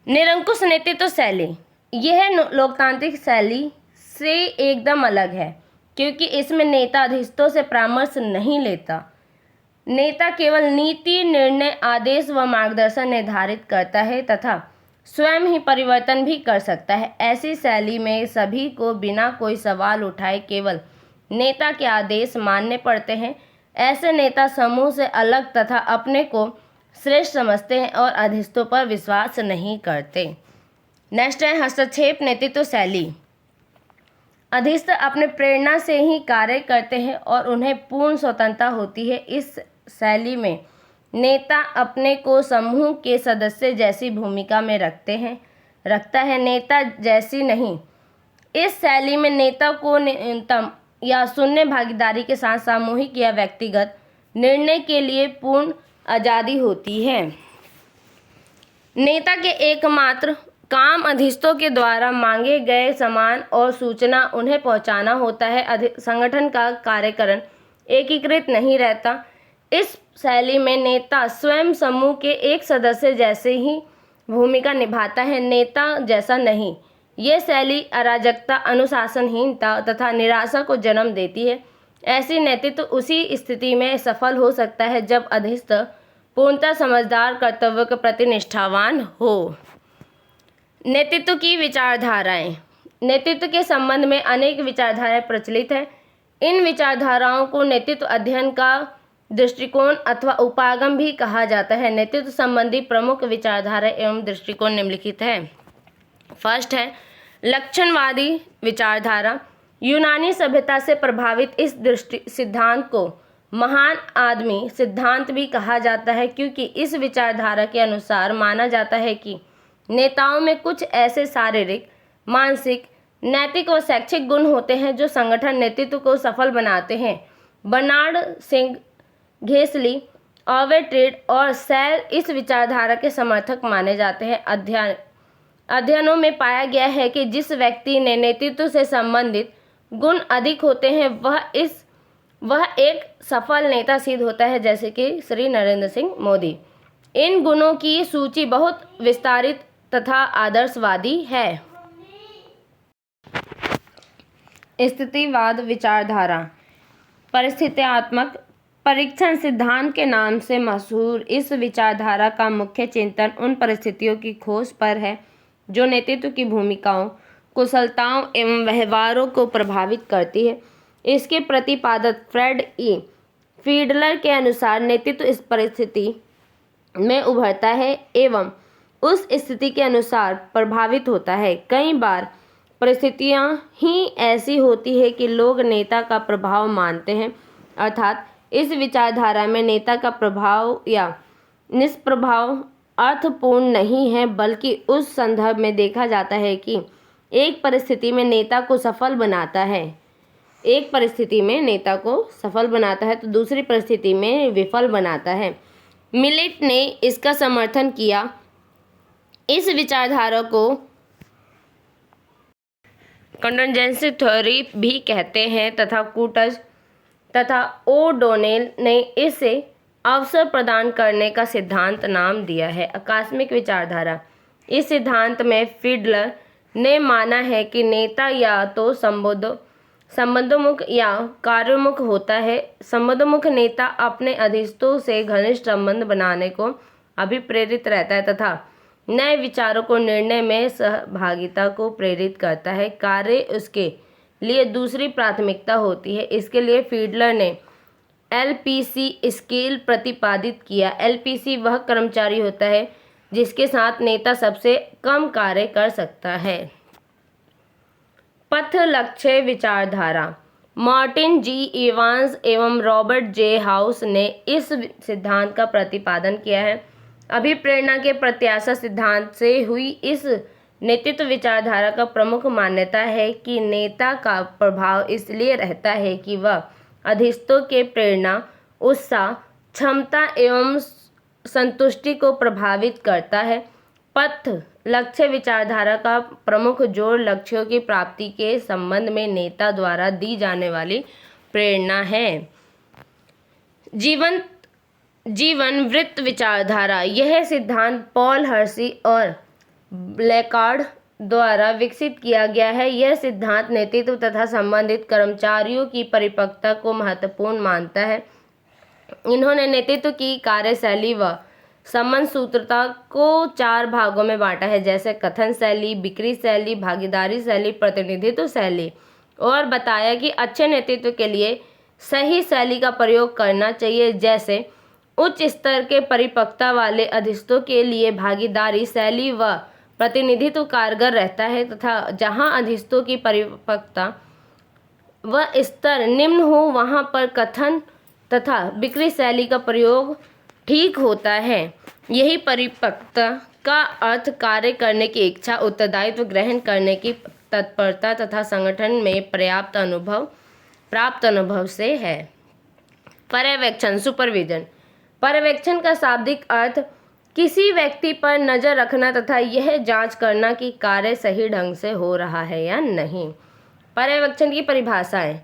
निरंकुश नेतृत्व शैली, यह लोकतांत्रिक शैली से एकदम अलग है, क्योंकि इसमें नेता अधीनस्थों से परामर्श नहीं लेता। नेता केवल नीति, निर्णय, आदेश व मार्गदर्शन निर्धारित करता है तथा स्वयं ही परिवर्तन भी कर सकता है। ऐसी शैली में सभी को बिना कोई सवाल उठाए केवल नेता के आदेश मानने पड़ते हैं। ऐसे नेता समूह से अलग तथा अपने को श्रेष्ठ समझते हैं और अधीनस्थों पर विश्वास नहीं करते। नेक्स्ट है हस्तक्षेप नेतृत्व शैली। अधीनस्थ अपने प्रेरणा से ही कार्य करते हैं और उन्हें पूर्ण स्वतंत्रता होती है। इस शैली में नेता अपने को समूह के सदस्य जैसी भूमिका में रखता है, नेता जैसी नहीं। इस शैली में नेता को न्यूनतम या शून्य भागीदारी के साथ सामूहिक या व्यक्तिगत निर्णय के लिए पूर्ण आज़ादी होती है। नेता के एकमात्र काम अधीनस्थों के द्वारा मांगे गए सामान और सूचना उन्हें पहुंचाना होता है। संगठन का कार्यकरण एकीकृत नहीं रहता। इस शैली में नेता स्वयं समूह के एक सदस्य जैसे ही भूमिका निभाता है, नेता जैसा नहीं। ये शैली अराजकता, अनुशासनहीनता तथा निराशा को जन्म देती है। ऐसी नेतृत्व उसी स्थिति में सफल हो सकता है जब अधीनस्थ पूर्णतः समझदार, कर्तव्य के प्रति निष्ठावान हो। नेतृत्व की विचारधाराएं। नेतृत्व के संबंध में अनेक विचारधाराएं प्रचलित हैं। इन विचारधाराओं को नेतृत्व अध्ययन का दृष्टिकोण अथवा उपागम भी कहा जाता है। नेतृत्व संबंधी प्रमुख विचारधारा एवं दृष्टिकोण निम्नलिखित है। फर्स्ट है लक्षणवादी विचारधारा। यूनानी सभ्यता से प्रभावित इस सिद्धांत को महान आदमी सिद्धांत भी कहा जाता है, क्योंकि इस विचारधारा के अनुसार माना जाता है कि नेताओं में कुछ ऐसे शारीरिक, मानसिक, नैतिक व शैक्षिक गुण होते हैं जो संगठन नेतृत्व को सफल बनाते हैं। बर्नार्ड सिंह, घेसली, ऑवेट्रेड और सैल इस विचारधारा के समर्थक माने जाते हैं। अध्ययनों में पाया गया है कि जिस व्यक्ति ने नेतृत्व से संबंधित गुण अधिक होते हैं वह एक सफल नेता सिद्ध होता है, जैसे कि श्री नरेंद्र सिंह मोदी। इन गुणों की सूची बहुत विस्तारित तथा आदर्शवादी है। स्थितिवाद विचारधारा। परिस्थित्यात्मक परीक्षण सिद्धांत के नाम से मशहूर इस विचारधारा का मुख्य चिंतन उन परिस्थितियों की खोज पर है जो नेतृत्व की भूमिकाओं कुशलताओं एवं व्यवहारों को प्रभावित करती है। इसके प्रतिपादक फ्रेड ई फीडलर के अनुसार नेतृत्व इस परिस्थिति में उभरता है एवं उस स्थिति के अनुसार प्रभावित होता है। कई बार परिस्थितियां ही ऐसी होती है कि लोग नेता का प्रभाव मानते हैं, अर्थात इस विचारधारा में नेता का प्रभाव या निष्प्रभाव अर्थपूर्ण नहीं है, बल्कि उस संदर्भ में देखा जाता है कि एक परिस्थिति में नेता को सफल बनाता है, एक परिस्थिति में नेता को सफल बनाता है तो दूसरी परिस्थिति में विफल बनाता है। मिलेट ने इसका समर्थन किया। इस विचारधारा को कंटिजेंसी थ्योरी भी कहते हैं तथा कूटज तथा ओडोनेल ने इसे अवसर प्रदान करने का सिद्धांत नाम दिया है। आकस्मिक विचारधारा। इस सिद्धांत में फीडलर ने माना है कि नेता या तो संबंधोन्मुख या कार्योन्मुख होता है। संबंधोन्मुख नेता अपने अधीनस्थों से घनिष्ठ संबंध बनाने को अभिप्रेरित रहता है तथा नए विचारों को निर्णय में सहभागिता को प्रेरित करता है। कार्य उसके लिए दूसरी प्राथमिकता होती है। इसके लिए फीडलर ने एलपीसी स्केल प्रतिपादित किया। एलपीसी वह कर्मचारी होता है जिसके साथ नेता सबसे कम कार्य कर सकता है। पथ लक्ष्य विचारधारा। मार्टिन जी इवांस एवं रॉबर्ट जे हाउस ने इस सिद्धांत का प्रतिपादन किया है। अभिप्रेरणा के प्रत्याशा सिद्धांत से हुई इस नेतृत्व विचारधारा का प्रमुख मान्यता है कि नेता का प्रभाव इसलिए रहता है कि वह अधीनस्थों के प्रेरणा, उत्साह, क्षमता एवं संतुष्टि को प्रभावित करता है। पथ लक्ष्य विचारधारा का प्रमुख जोर लक्ष्यों की प्राप्ति के संबंध में नेता द्वारा दी जाने वाली प्रेरणा है। जीवन वृत्त विचारधारा। यह सिद्धांत पॉल हर्शी और ब्लैकार्ड द्वारा विकसित किया गया है। यह सिद्धांत नेतृत्व तथा संबंधित कर्मचारियों की परिपक्वता को महत्वपूर्ण मानता है। इन्होंने नेतृत्व की कार्यशैली व संबंध सूत्रता को 4 भागों में बांटा है, जैसे कथन शैली, बिक्री शैली, भागीदारी शैली, प्रतिनिधित्व शैली, और बताया कि अच्छे नेतृत्व के लिए सही शैली का प्रयोग करना चाहिए। जैसे उच्च स्तर के परिपक्वता वाले अधीनस्थों के लिए भागीदारी शैली व प्रतिनिधित्व कारगर रहता है तथा जहां अधीनस्थों की परिपक्वता व स्तर निम्न हो वहां पर कथन तथा बिक्री शैली का प्रयोग ठीक होता है। यही परिपक्वता का अर्थ कार्य करने की इच्छा, उत्तरदायित्व ग्रहण करने की तत्परता तथा संगठन में प्राप्त अनुभव से है। पर्यवेक्षण सुपरविजन। पर्यवेक्षण का शाब्दिक अर्थ किसी व्यक्ति पर नजर रखना तथा यह जांच करना कि कार्य सही ढंग से हो रहा है या नहीं। पर्यवेक्षण की परिभाषाएं।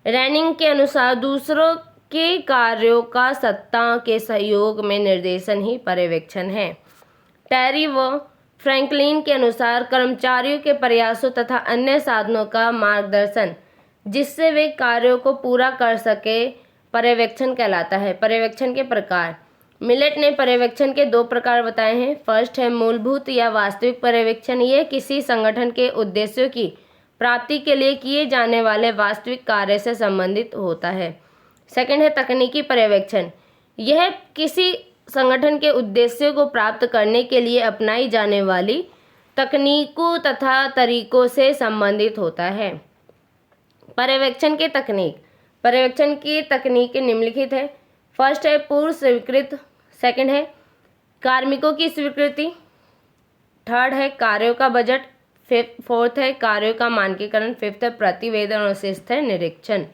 रैनिंग के अनुसार दूसरों के कार्यों का सत्ता के सहयोग में निर्देशन ही पर्यवेक्षण है। टेरी व फ्रैंकलिन के अनुसार कर्मचारियों के प्रयासों तथा अन्य साधनों का मार्गदर्शन जिससे वे कार्यों को पूरा कर सके पर्यवेक्षण कहलाता है। पर्यवेक्षण के प्रकार। मिलेट ने पर्यवेक्षण के 2 प्रकार बताए हैं। फर्स्ट है मूलभूत या वास्तविक पर्यवेक्षण। यह किसी संगठन के उद्देश्यों की प्राप्ति के लिए किए जाने वाले वास्तविक कार्य से संबंधित होता है। सेकंड है तकनीकी पर्यवेक्षण। यह किसी संगठन के उद्देश्यों को प्राप्त करने के लिए अपनाई जाने वाली तकनीकों तथा तरीकों से संबंधित होता है। पर्यवेक्षण की तकनीक। पर्यवेक्षण की तकनीक निम्नलिखित है। फर्स्ट है पूर्व स्वीकृत। सेकंड है कार्मिकों की स्वीकृति। थर्ड है कार्यों का बजट। फोर्थ है कार्यों का मानकीकरण। फिफ्थ है प्रतिवेदन और सिक्स्थ है निरीक्षण।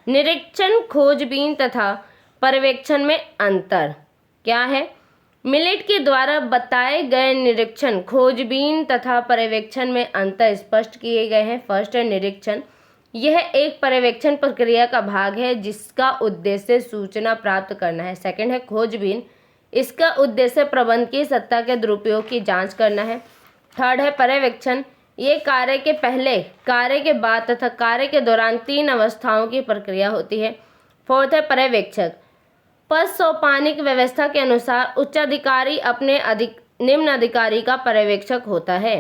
निरीक्षण, खोजबीन तथा पर्यवेक्षण में अंतर क्या है? मिलेट के द्वारा बताए गए निरीक्षण, खोजबीन तथा पर्यवेक्षण में अंतर स्पष्ट किए गए हैं। फर्स्ट है निरीक्षण। यह एक पर्यवेक्षण प्रक्रिया का भाग है जिसका उद्देश्य सूचना प्राप्त करना है। सेकंड है खोजबीन। इसका उद्देश्य प्रबंध की सत्ता के दुरुपयोग की जांच करना है। थर्ड है पर्यवेक्षण। ये कार्य के पहले, कार्य के बाद तथा कार्य के दौरान 3 अवस्थाओं की प्रक्रिया होती है। फोर्थ है पर्यवेक्षक। पद सोपानिक व्यवस्था के अनुसार उच्चाधिकारी अपने निम्न अधिकारी का पर्यवेक्षक होता है।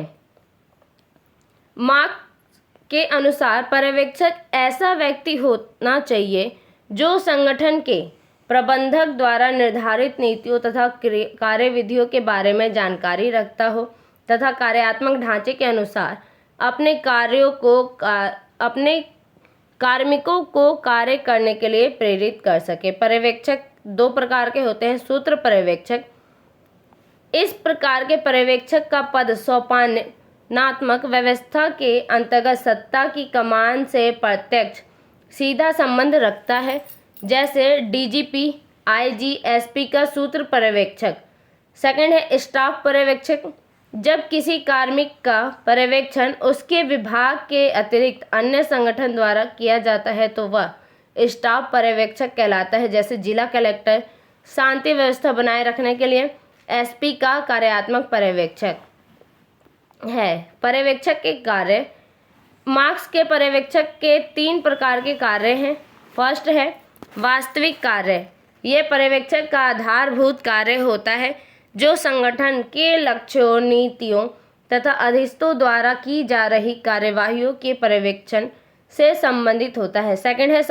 मार्क्स के अनुसार पर्यवेक्षक ऐसा व्यक्ति होना चाहिए जो संगठन के प्रबंधक द्वारा निर्धारित नीतियों तथा कार्यविधियों के बारे में जानकारी रखता हो तथा कार्यात्मक ढांचे के अनुसार अपने कार्मिकों को कार्य करने के लिए प्रेरित कर सके। पर्यवेक्षक दो प्रकार के होते हैं। सूत्र पर्यवेक्षक, इस प्रकार के पर्यवेक्षक का पद सोपानात्मक व्यवस्था के अंतर्गत सत्ता की कमान से प्रत्यक्ष सीधा संबंध रखता है, जैसे डीजीपी, आईजी, एसपी का सूत्र पर्यवेक्षक। सेकंड है स्टाफ पर्यवेक्षक, जब किसी कार्मिक का पर्यवेक्षण उसके विभाग के अतिरिक्त अन्य संगठन द्वारा किया जाता है तो वह स्टाफ पर्यवेक्षक कहलाता है। जैसे जिला कलेक्टर शांति व्यवस्था बनाए रखने के लिए एसपी का कार्यात्मक पर्यवेक्षक है। पर्यवेक्षक के कार्य, मार्क्स के पर्यवेक्षक के 3 प्रकार के कार्य हैं। फर्स्ट है वास्तविक कार्य। यह पर्यवेक्षक का आधारभूत कार्य होता है जो संगठन के लक्ष्यों, नीतियों तथा अधिस्थों द्वारा की जा रही कार्यवाहियों के पर्यवेक्षण से संबंधित होता है। सेकंड है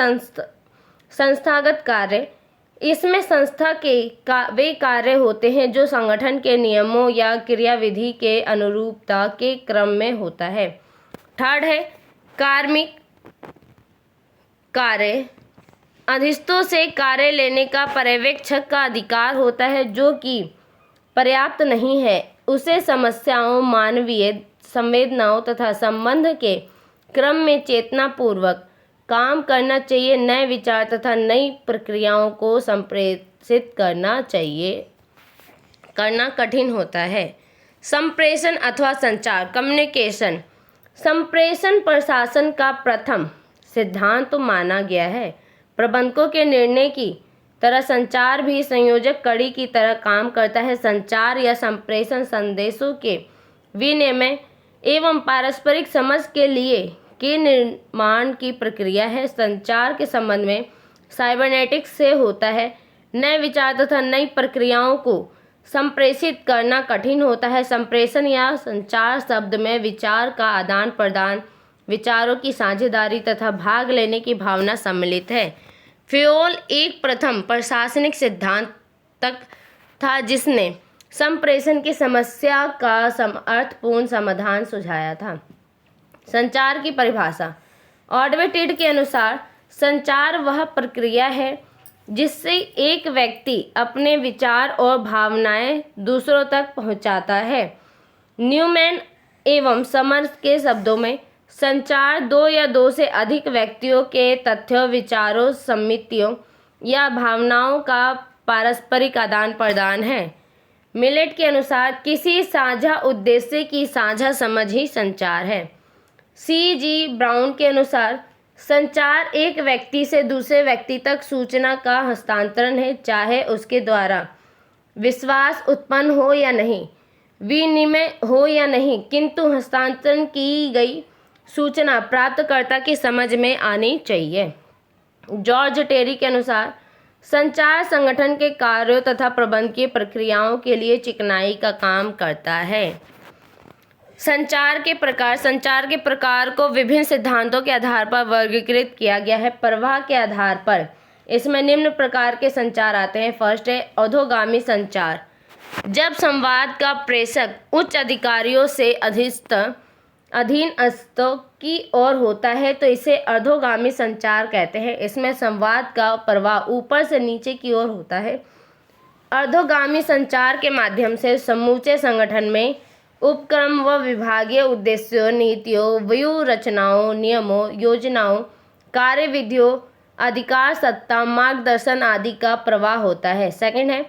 संस्थागत कार्य। इसमें संस्था के वे कार्य होते हैं जो संगठन के नियमों या क्रियाविधि के अनुरूपता के क्रम में होता है। थर्ड है कार्मिक कार्य। अधिस्थों से कार्य लेने का पर्यवेक्षक का अधिकार होता है जो कि पर्याप्त नहीं है। उसे समस्याओं, मानवीय संवेदनाओं तथा संबंध के क्रम में चेतनापूर्वक काम करना चाहिए। नए विचार तथा नई प्रक्रियाओं को संप्रेषित करना कठिन होता है। संप्रेषण अथवा संचार, कम्युनिकेशन। संप्रेषण प्रशासन का प्रथम सिद्धांत तो माना गया है। प्रबंधकों के निर्णय की तरह संचार भी संयोजक कड़ी की तरह काम करता है। संचार या संप्रेषण संदेशों के विनिमय एवं पारस्परिक समझ के लिए के निर्माण की प्रक्रिया है। संचार के संबंध में साइबरनेटिक्स से होता है। नए विचार तथा नई प्रक्रियाओं को संप्रेषित करना कठिन होता है। संप्रेषण या संचार शब्द में विचार का आदान प्रदान, विचारों की साझेदारी तथा भाग लेने की भावना सम्मिलित है। फ्योल एक प्रथम प्रशासनिक सिद्धांत तक था जिसने संप्रेषण की समस्या का अर्थपूर्ण समाधान सुझाया था। संचार की परिभाषा, ऑडवेटिड के अनुसार संचार वह प्रक्रिया है जिससे एक व्यक्ति अपने विचार और भावनाएं दूसरों तक पहुंचाता है। न्यूमैन एवं समर्थ के शब्दों में संचार 2 या 2 से अधिक व्यक्तियों के तथ्यों, विचारों, समितियों या भावनाओं का पारस्परिक आदान प्रदान है। मिलेट के अनुसार किसी साझा उद्देश्य की साझा समझ ही संचार है। C.G. ब्राउन के अनुसार संचार एक व्यक्ति से दूसरे व्यक्ति तक सूचना का हस्तांतरण है, चाहे उसके द्वारा विश्वास उत्पन्न हो या नहीं, विनिमय हो या नहीं, किंतु हस्तांतरण की गई सूचना प्राप्तकर्ता की समझ में आनी चाहिए। जॉर्ज टेरी के अनुसार संचार संगठन के कार्यों तथा प्रबंधकीय प्रक्रियाओं के लिए चिकनाई का काम करता है। संचार के प्रकार को विभिन्न सिद्धांतों के आधार पर वर्गीकृत किया गया है। प्रवाह के आधार पर इसमें निम्न प्रकार के संचार आते हैं। फर्स्ट है अधोगामी संचार। जब संवाद का प्रेषक उच्च अधिकारियों से अधीनस्थों की ओर होता है तो इसे अधोगामी संचार कहते हैं। इसमें संवाद का प्रवाह ऊपर से नीचे की ओर होता है। अधोगामी संचार के माध्यम से समूचे संगठन में उपक्रम व विभागीय उद्देश्यों, नीतियों, व्यूह रचनाओं, नियमों, योजनाओं, कार्यविधियों, अधिकार, सत्ता, मार्गदर्शन आदि का प्रवाह होता है। सेकंड है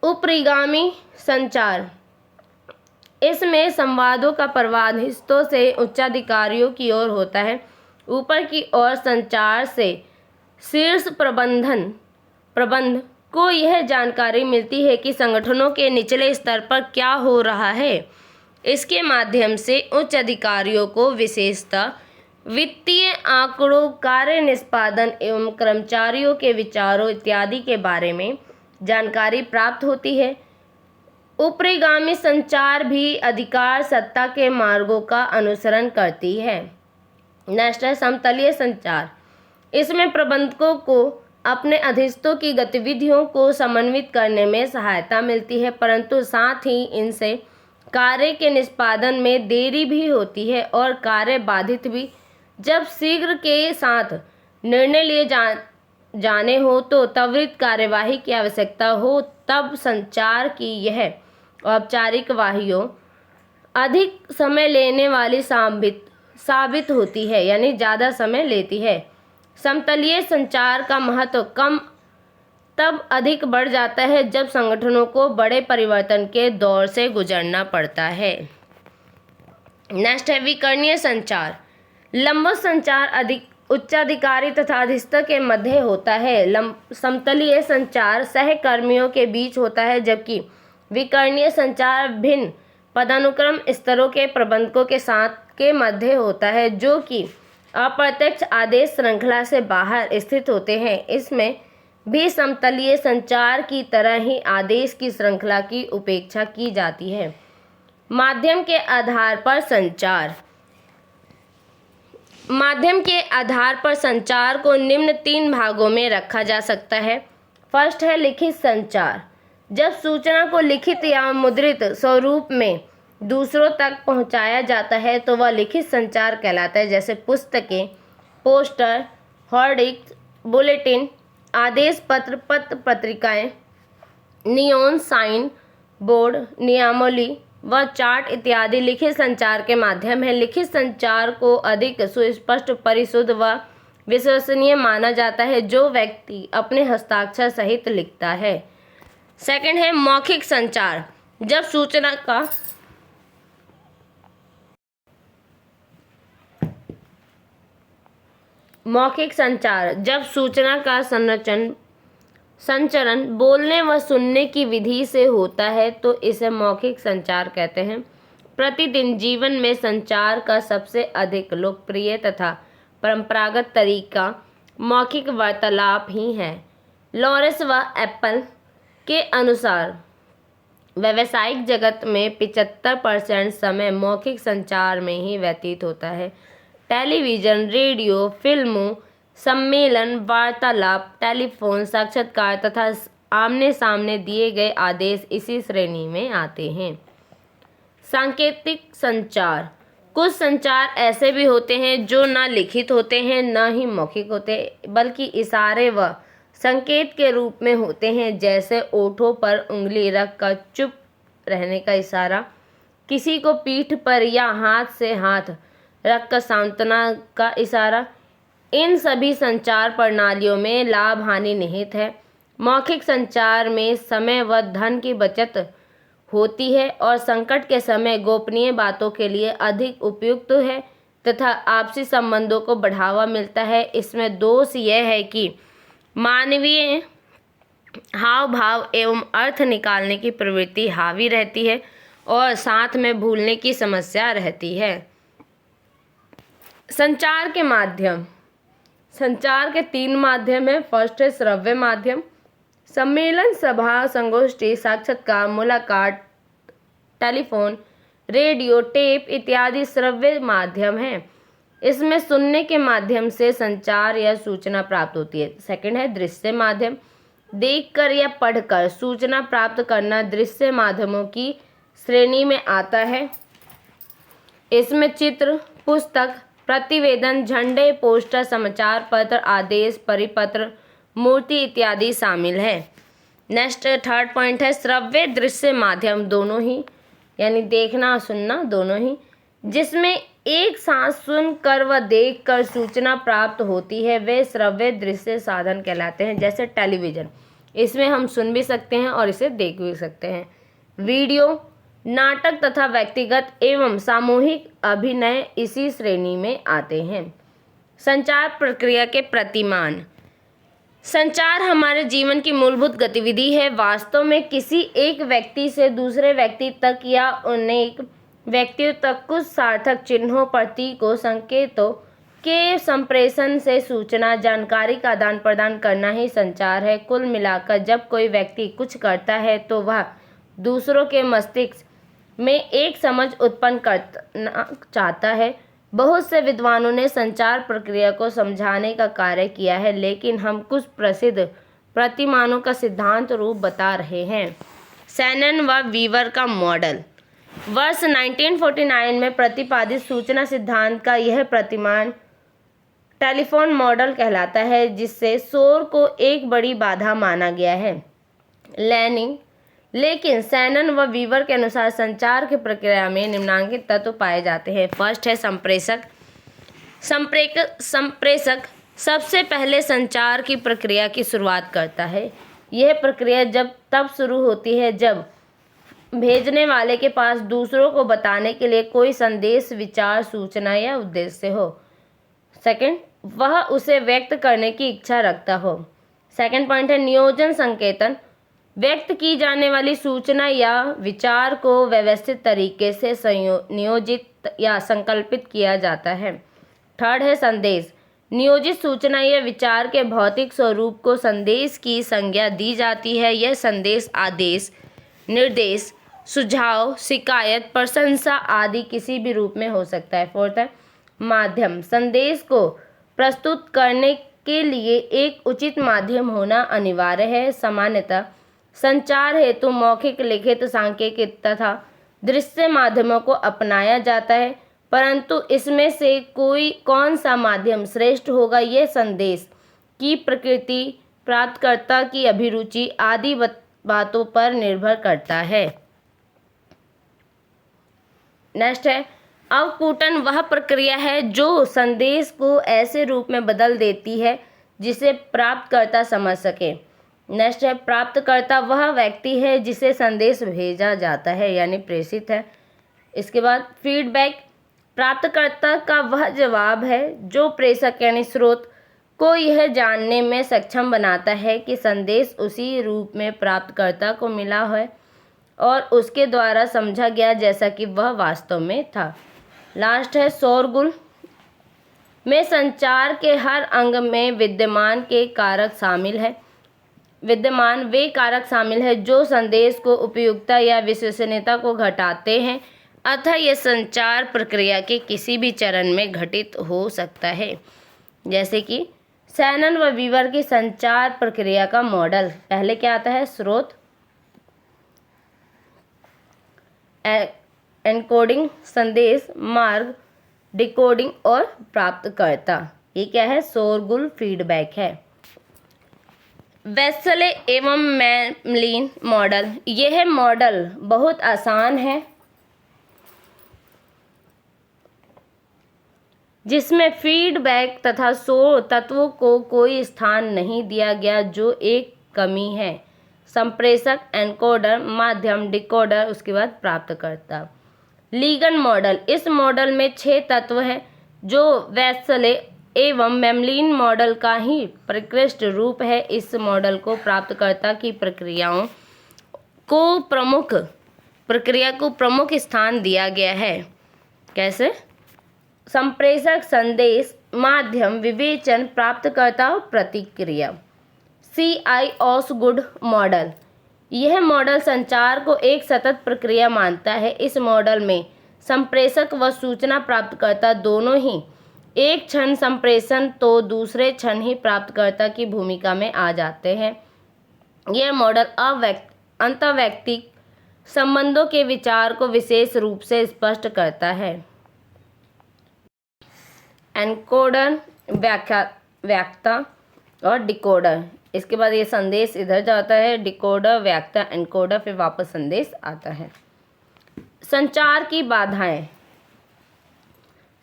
ऊपरीगामी संचार। इसमें संवादों का प्रवाह अधीनस्थों से उच्चाधिकारियों की ओर होता है। ऊपर की ओर संचार से शीर्ष प्रबंध को यह जानकारी मिलती है कि संगठनों के निचले स्तर पर क्या हो रहा है। इसके माध्यम से उच्च अधिकारियों को विशेषतः वित्तीय आंकड़ों, कार्य निष्पादन एवं कर्मचारियों के विचारों इत्यादि के बारे में जानकारी प्राप्त होती है। ऊपरीगामी संचार भी अधिकार सत्ता के मार्गों का अनुसरण करती है। नेक्स्ट है समतलीय संचार। इसमें प्रबंधकों को अपने अधीनस्थों की गतिविधियों को समन्वित करने में सहायता मिलती है, परंतु साथ ही इनसे कार्य के निष्पादन में देरी भी होती है और कार्य बाधित भी। जब शीघ्र के साथ निर्णय लिए जाने हो तो त्वरित कार्यवाही की आवश्यकता हो, तब संचार की यह औपचारिक वाहियों अधिक समय लेने वाली साबित होती है, यानी ज़्यादा समय लेती है। समतलीय संचार का महत्व कम तब अधिक बढ़ जाता है जब संगठनों को बड़े परिवर्तन के दौर से गुजरना पड़ता है। नेक्स्ट है विकर्णीय संचार। लंबवत संचार अधिक उच्चाधिकारी तथा अधीनस्थ के मध्य होता है। समतलीय संचार सहकर्मियों के बीच होता है, जबकि विकर्णीय संचार भिन्न पदानुक्रम स्तरों के प्रबंधकों के साथ के मध्य होता है, जो कि अप्रत्यक्ष आदेश श्रृंखला से बाहर स्थित होते हैं। इसमें भी समतलीय संचार की तरह ही आदेश की श्रृंखला की उपेक्षा की जाती है। माध्यम के आधार पर संचार। माध्यम के आधार पर संचार को निम्न 3 भागों में रखा जा सकता है। फर्स्ट है लिखित संचार। जब सूचना को लिखित या मुद्रित स्वरूप में दूसरों तक पहुंचाया जाता है तो वह लिखित संचार कहलाता है, जैसे पुस्तकें, पोस्टर, होर्डिंग्स, बुलेटिन, आदेश पत्र, पत्र पत्रिकाएं, नियॉन साइन बोर्ड, नियमावली व चार्ट इत्यादि लिखित संचार के माध्यम है। लिखित संचार को अधिक सुस्पष्ट, परिशुद्ध व विश्वसनीय माना जाता है जो व्यक्ति अपने हस्ताक्षर सहित लिखता है। सेकंड है मौखिक संचार। जब सूचना का मौखिक संचार जब सूचना का संचरण बोलने व सुनने की विधि से होता है तो इसे मौखिक संचार कहते हैं। प्रतिदिन जीवन में संचार का सबसे अधिक लोकप्रिय तथा परंपरागत तरीका मौखिक वार्तालाप ही है। लॉरेंस व एप्पल के अनुसार व्यावसायिक जगत में 75% समय मौखिक संचार में ही व्यतीत होता है। टेलीविज़न, रेडियो, फिल्मों, सम्मेलन, वार्तालाप, टेलीफोन, साक्षात्कार तथा आमने सामने दिए गए आदेश इसी श्रेणी में आते हैं। सांकेतिक संचार। कुछ संचार ऐसे भी होते हैं जो न लिखित होते हैं न ही मौखिक होते, बल्कि इशारे व संकेत के रूप में होते हैं, जैसे ओठों पर उंगली रख कर चुप रहने का इशारा, किसी को पीठ पर या हाथ से हाथ रखकर सांत्वना का इशारा। इन सभी संचार प्रणालियों में लाभ हानि निहित है। मौखिक संचार में समय व धन की बचत होती है और संकट के समय गोपनीय बातों के लिए अधिक उपयुक्त है तथा आपसी संबंधों को बढ़ावा मिलता है। इसमें दोष यह है कि मानवीय हाव भाव एवं अर्थ निकालने की प्रवृत्ति हावी रहती है और साथ में भूलने की समस्या रहती है। संचार के माध्यम। संचार के 3 माध्यम हैं। फर्स्ट है श्रव्य माध्यम। सम्मेलन, सभा, संगोष्ठी, साक्षात्कार, मुलाकात, टेलीफोन, रेडियो, टेप इत्यादि श्रव्य माध्यम हैं। इसमें सुनने के माध्यम से संचार या सूचना प्राप्त होती है। सेकंड है दृश्य माध्यम। देखकर या पढ़कर सूचना प्राप्त करना दृश्य माध्यमों की श्रेणी में आता है। इसमें चित्र, पुस्तक, प्रतिवेदन, झंडे, पोस्टर, समाचार पत्र, आदेश, परिपत्र, मूर्ति इत्यादि शामिल है। नेक्स्ट थर्ड पॉइंट है श्रव्य दृश्य माध्यम, दोनों ही, यानी देखना और सुनना दोनों ही, जिसमें एक साथ सुनकर व देखकर सूचना प्राप्त होती है, वे श्रव्य दृश्य साधन कहलाते हैं। जैसे टेलीविज़न, इसमें हम सुन भी सकते हैं और इसे देख भी सकते हैं। वीडियो, नाटक तथा व्यक्तिगत एवं सामूहिक अभिनय इसी श्रेणी में आते हैं। संचार प्रक्रिया के प्रतिमान। संचार हमारे जीवन की मूलभूत गतिविधि है। वास्तव में किसी एक व्यक्ति से दूसरे व्यक्ति तक या अनेक व्यक्तियों तक कुछ सार्थक चिन्हों, प्रतीकों, संकेतों के संप्रेषण से सूचना, जानकारी का आदान प्रदान करना ही संचार है। कुल मिलाकर जब कोई व्यक्ति कुछ करता है तो वह दूसरों के मस्तिष्क में एक समझ उत्पन्न करना चाहता है। बहुत से विद्वानों ने संचार प्रक्रिया को समझाने का कार्य किया है, लेकिन हम कुछ प्रसिद्ध प्रतिमानों का सिद्धांत रूप बता रहे हैं। शैनन व वीवर का मॉडल। वर्ष 1949 में प्रतिपादित सूचना सिद्धांत का यह प्रतिमान टेलीफोन मॉडल कहलाता है, जिससे शोर को एक बड़ी बाधा माना गया है। लेकिन शैनन व वीवर के अनुसार संचार की प्रक्रिया में निम्नलिखित तत्व पाए जाते हैं। फर्स्ट है संप्रेषक। संप्रेषक सबसे पहले संचार की प्रक्रिया की शुरुआत करता है। यह प्रक्रिया तब शुरू होती है जब भेजने वाले के पास दूसरों को बताने के लिए कोई संदेश, विचार, सूचना या उद्देश्य हो। सेकंड, वह उसे व्यक्त करने की इच्छा रखता हो। सेकंड पॉइंट है नियोजन संकेतन। व्यक्त की जाने वाली सूचना या विचार को व्यवस्थित तरीके से नियोजित या संकल्पित किया जाता है। थर्ड है संदेश। नियोजित सूचना या विचार के भौतिक स्वरूप को संदेश की संज्ञा दी जाती है। यह संदेश आदेश, निर्देश, सुझाव, शिकायत, प्रशंसा आदि किसी भी रूप में हो सकता है। फोर्थ है माध्यम। संदेश को प्रस्तुत करने के लिए एक उचित माध्यम होना अनिवार्य है। सामान्यतः संचार हेतु मौखिक, लिखित, सांकेतिक तथा दृश्य माध्यमों को अपनाया जाता है, परंतु इसमें से कौन सा माध्यम श्रेष्ठ होगा, यह संदेश की प्रकृति, प्राप्तकर्ता की अभिरुचि आदि बातों पर निर्भर करता है। नेक्स्ट है अवकुटन। वह प्रक्रिया है जो संदेश को ऐसे रूप में बदल देती है जिसे प्राप्तकर्ता समझ सके। नेक्स्ट है प्राप्तकर्ता। वह व्यक्ति है जिसे संदेश भेजा जाता है यानी प्रेषित है। इसके बाद फीडबैक। प्राप्तकर्ता का वह जवाब है जो प्रेषक यानी स्रोत को यह जानने में सक्षम बनाता है कि संदेश उसी रूप में प्राप्तकर्ता को मिला है और उसके द्वारा समझा गया जैसा कि वह वास्तव में था। लास्ट है शोरगुल में संचार के हर अंग में विद्यमान वे कारक शामिल है जो संदेश को उपयुक्तता या विश्वसनीयता को घटाते हैं, अतः यह संचार प्रक्रिया के किसी भी चरण में घटित हो सकता है। जैसे कि शैनन व वीवर की संचार प्रक्रिया का मॉडल। पहले क्या आता है? स्रोत, एनकोडिंग, संदेश, मार्ग, डिकोडिंग और प्राप्तकर्ता। ये क्या है? शोरगुल फीडबैक है। वेस्ले एवं मैमलिन मॉडल। यह मॉडल बहुत आसान है, जिसमें फीडबैक तथा शोर तत्वों को कोई स्थान नहीं दिया गया, जो एक कमी है। संप्रेषक, एनकोडर, माध्यम, डिकोडर, उसके बाद प्राप्तकर्ता। Ligand model. इस मॉडल में 6 तत्व हैं, जो वेस्ले एवं मैमलिन मॉडल का ही परिष्कृत रूप है। इस मॉडल को प्राप्तकर्ता की प्रक्रिया को प्रमुख स्थान दिया गया है। कैसे? संप्रेषक, संदेश, माध्यम, विवेचन, प्राप्तकर्ता और प्रतिक्रिया। C.I. Osgood model. यह मॉडल संचार को एक सतत प्रक्रिया मानता है। इस मॉडल में संप्रेषक व सूचना प्राप्तकर्ता दोनों ही एक क्षण संप्रेषण तो दूसरे क्षण ही प्राप्तकर्ता की भूमिका में आ जाते हैं। यह मॉडल अंतर्वैयक्तिक संबंधों के विचार को विशेष रूप से स्पष्ट करता है। एनकोडर, व्याख्या और डिकोडर। इसके बाद ये संदेश इधर जाता है, डिकोडर, व्याख्या, एनकोडर, फिर वापस संदेश आता है। संचार की बाधाएं।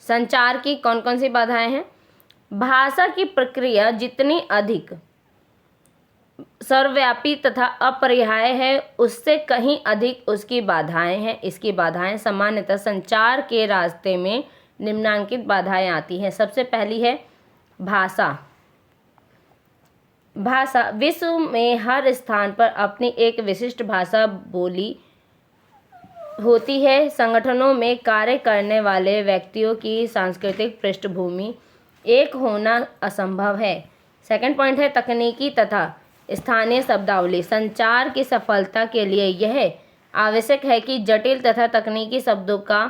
संचार की कौन कौन सी बाधाएं हैं? भाषा की प्रक्रिया जितनी अधिक सर्वव्यापी तथा अपरिहार्य है, उससे कहीं अधिक उसकी बाधाएं हैं। इसकी बाधाएं सामान्यतः संचार के रास्ते में निम्नलिखित बाधाएं आती हैं। सबसे पहली है भाषा। विश्व में हर स्थान पर अपनी एक विशिष्ट भाषा बोली होती है। संगठनों में कार्य करने वाले व्यक्तियों की सांस्कृतिक पृष्ठभूमि एक होना असंभव है। सेकंड पॉइंट है तकनीकी तथा स्थानीय शब्दावली। संचार की सफलता के लिए यह आवश्यक है कि जटिल तथा तकनीकी शब्दों का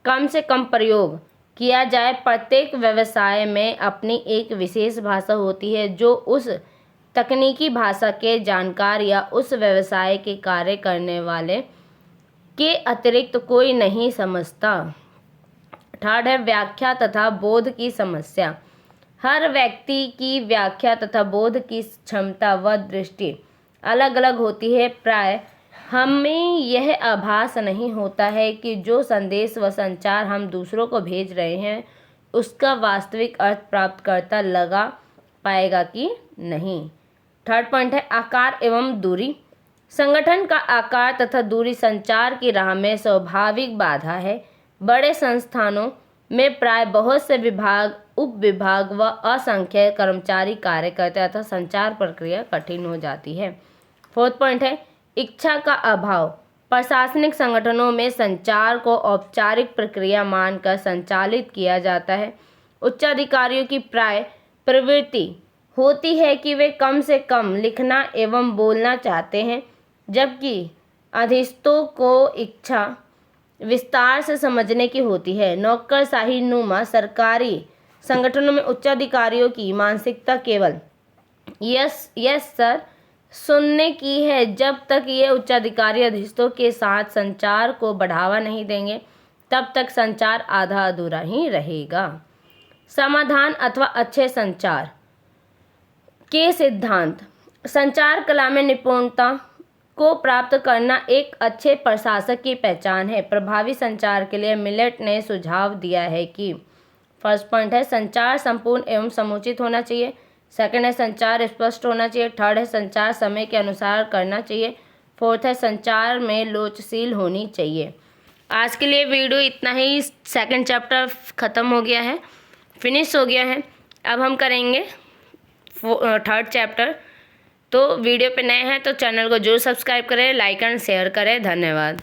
कम से कम प्रयोग किया जाए। प्रत्येक व्यवसाय में अपनी एक विशेष भाषा होती है जो उस तकनीकी भाषा के जानकार या उस व्यवसाय के कार्य करने वाले के अतिरिक्त कोई नहीं समझता। थर्ड है व्याख्या तथा बोध की समस्या। हर व्यक्ति की व्याख्या तथा बोध की क्षमता व दृष्टि अलग अलग होती है। प्राय हमें यह आभास नहीं होता है कि जो संदेश व संचार हम दूसरों को भेज रहे हैं उसका वास्तविक अर्थ प्राप्तकर्ता लगा पाएगा कि नहीं। थर्ड पॉइंट है आकार एवं दूरी। संगठन का आकार तथा दूरी संचार की राह में स्वाभाविक बाधा है। बड़े संस्थानों में प्राय बहुत से विभाग, उप विभाग व असंख्य कर्मचारी कार्य करते हैं तथा संचार प्रक्रिया कठिन हो जाती है। फोर्थ पॉइंट है इच्छा का अभाव। प्रशासनिक संगठनों में संचार को औपचारिक प्रक्रिया मानकर संचालित किया जाता है। उच्चाधिकारियों की प्राय प्रवृत्ति होती है कि वे कम से कम लिखना एवं बोलना चाहते हैं, जबकि अधीनस्थों को इच्छा विस्तार से समझने की होती है। नौकरशाही नुमा सरकारी संगठनों में उच्चाधिकारियों की मानसिकता केवल यस यस सर सुनने की है। जब तक ये उच्चाधिकारी अधीनस्थों के साथ संचार को बढ़ावा नहीं देंगे तब तक संचार आधा अधूरा ही रहेगा। समाधान अथवा अच्छे संचार के सिद्धांत। संचार कला में निपुणता को प्राप्त करना एक अच्छे प्रशासक की पहचान है। प्रभावी संचार के लिए मिलेट ने सुझाव दिया है कि फर्स्ट पॉइंट है संचार संपूर्ण एवं समुचित होना चाहिए। सेकंड है संचार स्पष्ट होना चाहिए। थर्ड है संचार समय के अनुसार करना चाहिए। फोर्थ है संचार में लोचशील होनी चाहिए। आज के लिए वीडियो इतना ही। सेकंड चैप्टर ख़त्म हो गया है, फिनिश हो गया है। अब हम करेंगे थर्ड चैप्टर। तो वीडियो पे नए हैं तो चैनल को जरूर सब्सक्राइब करें, लाइक एंड शेयर करें। धन्यवाद।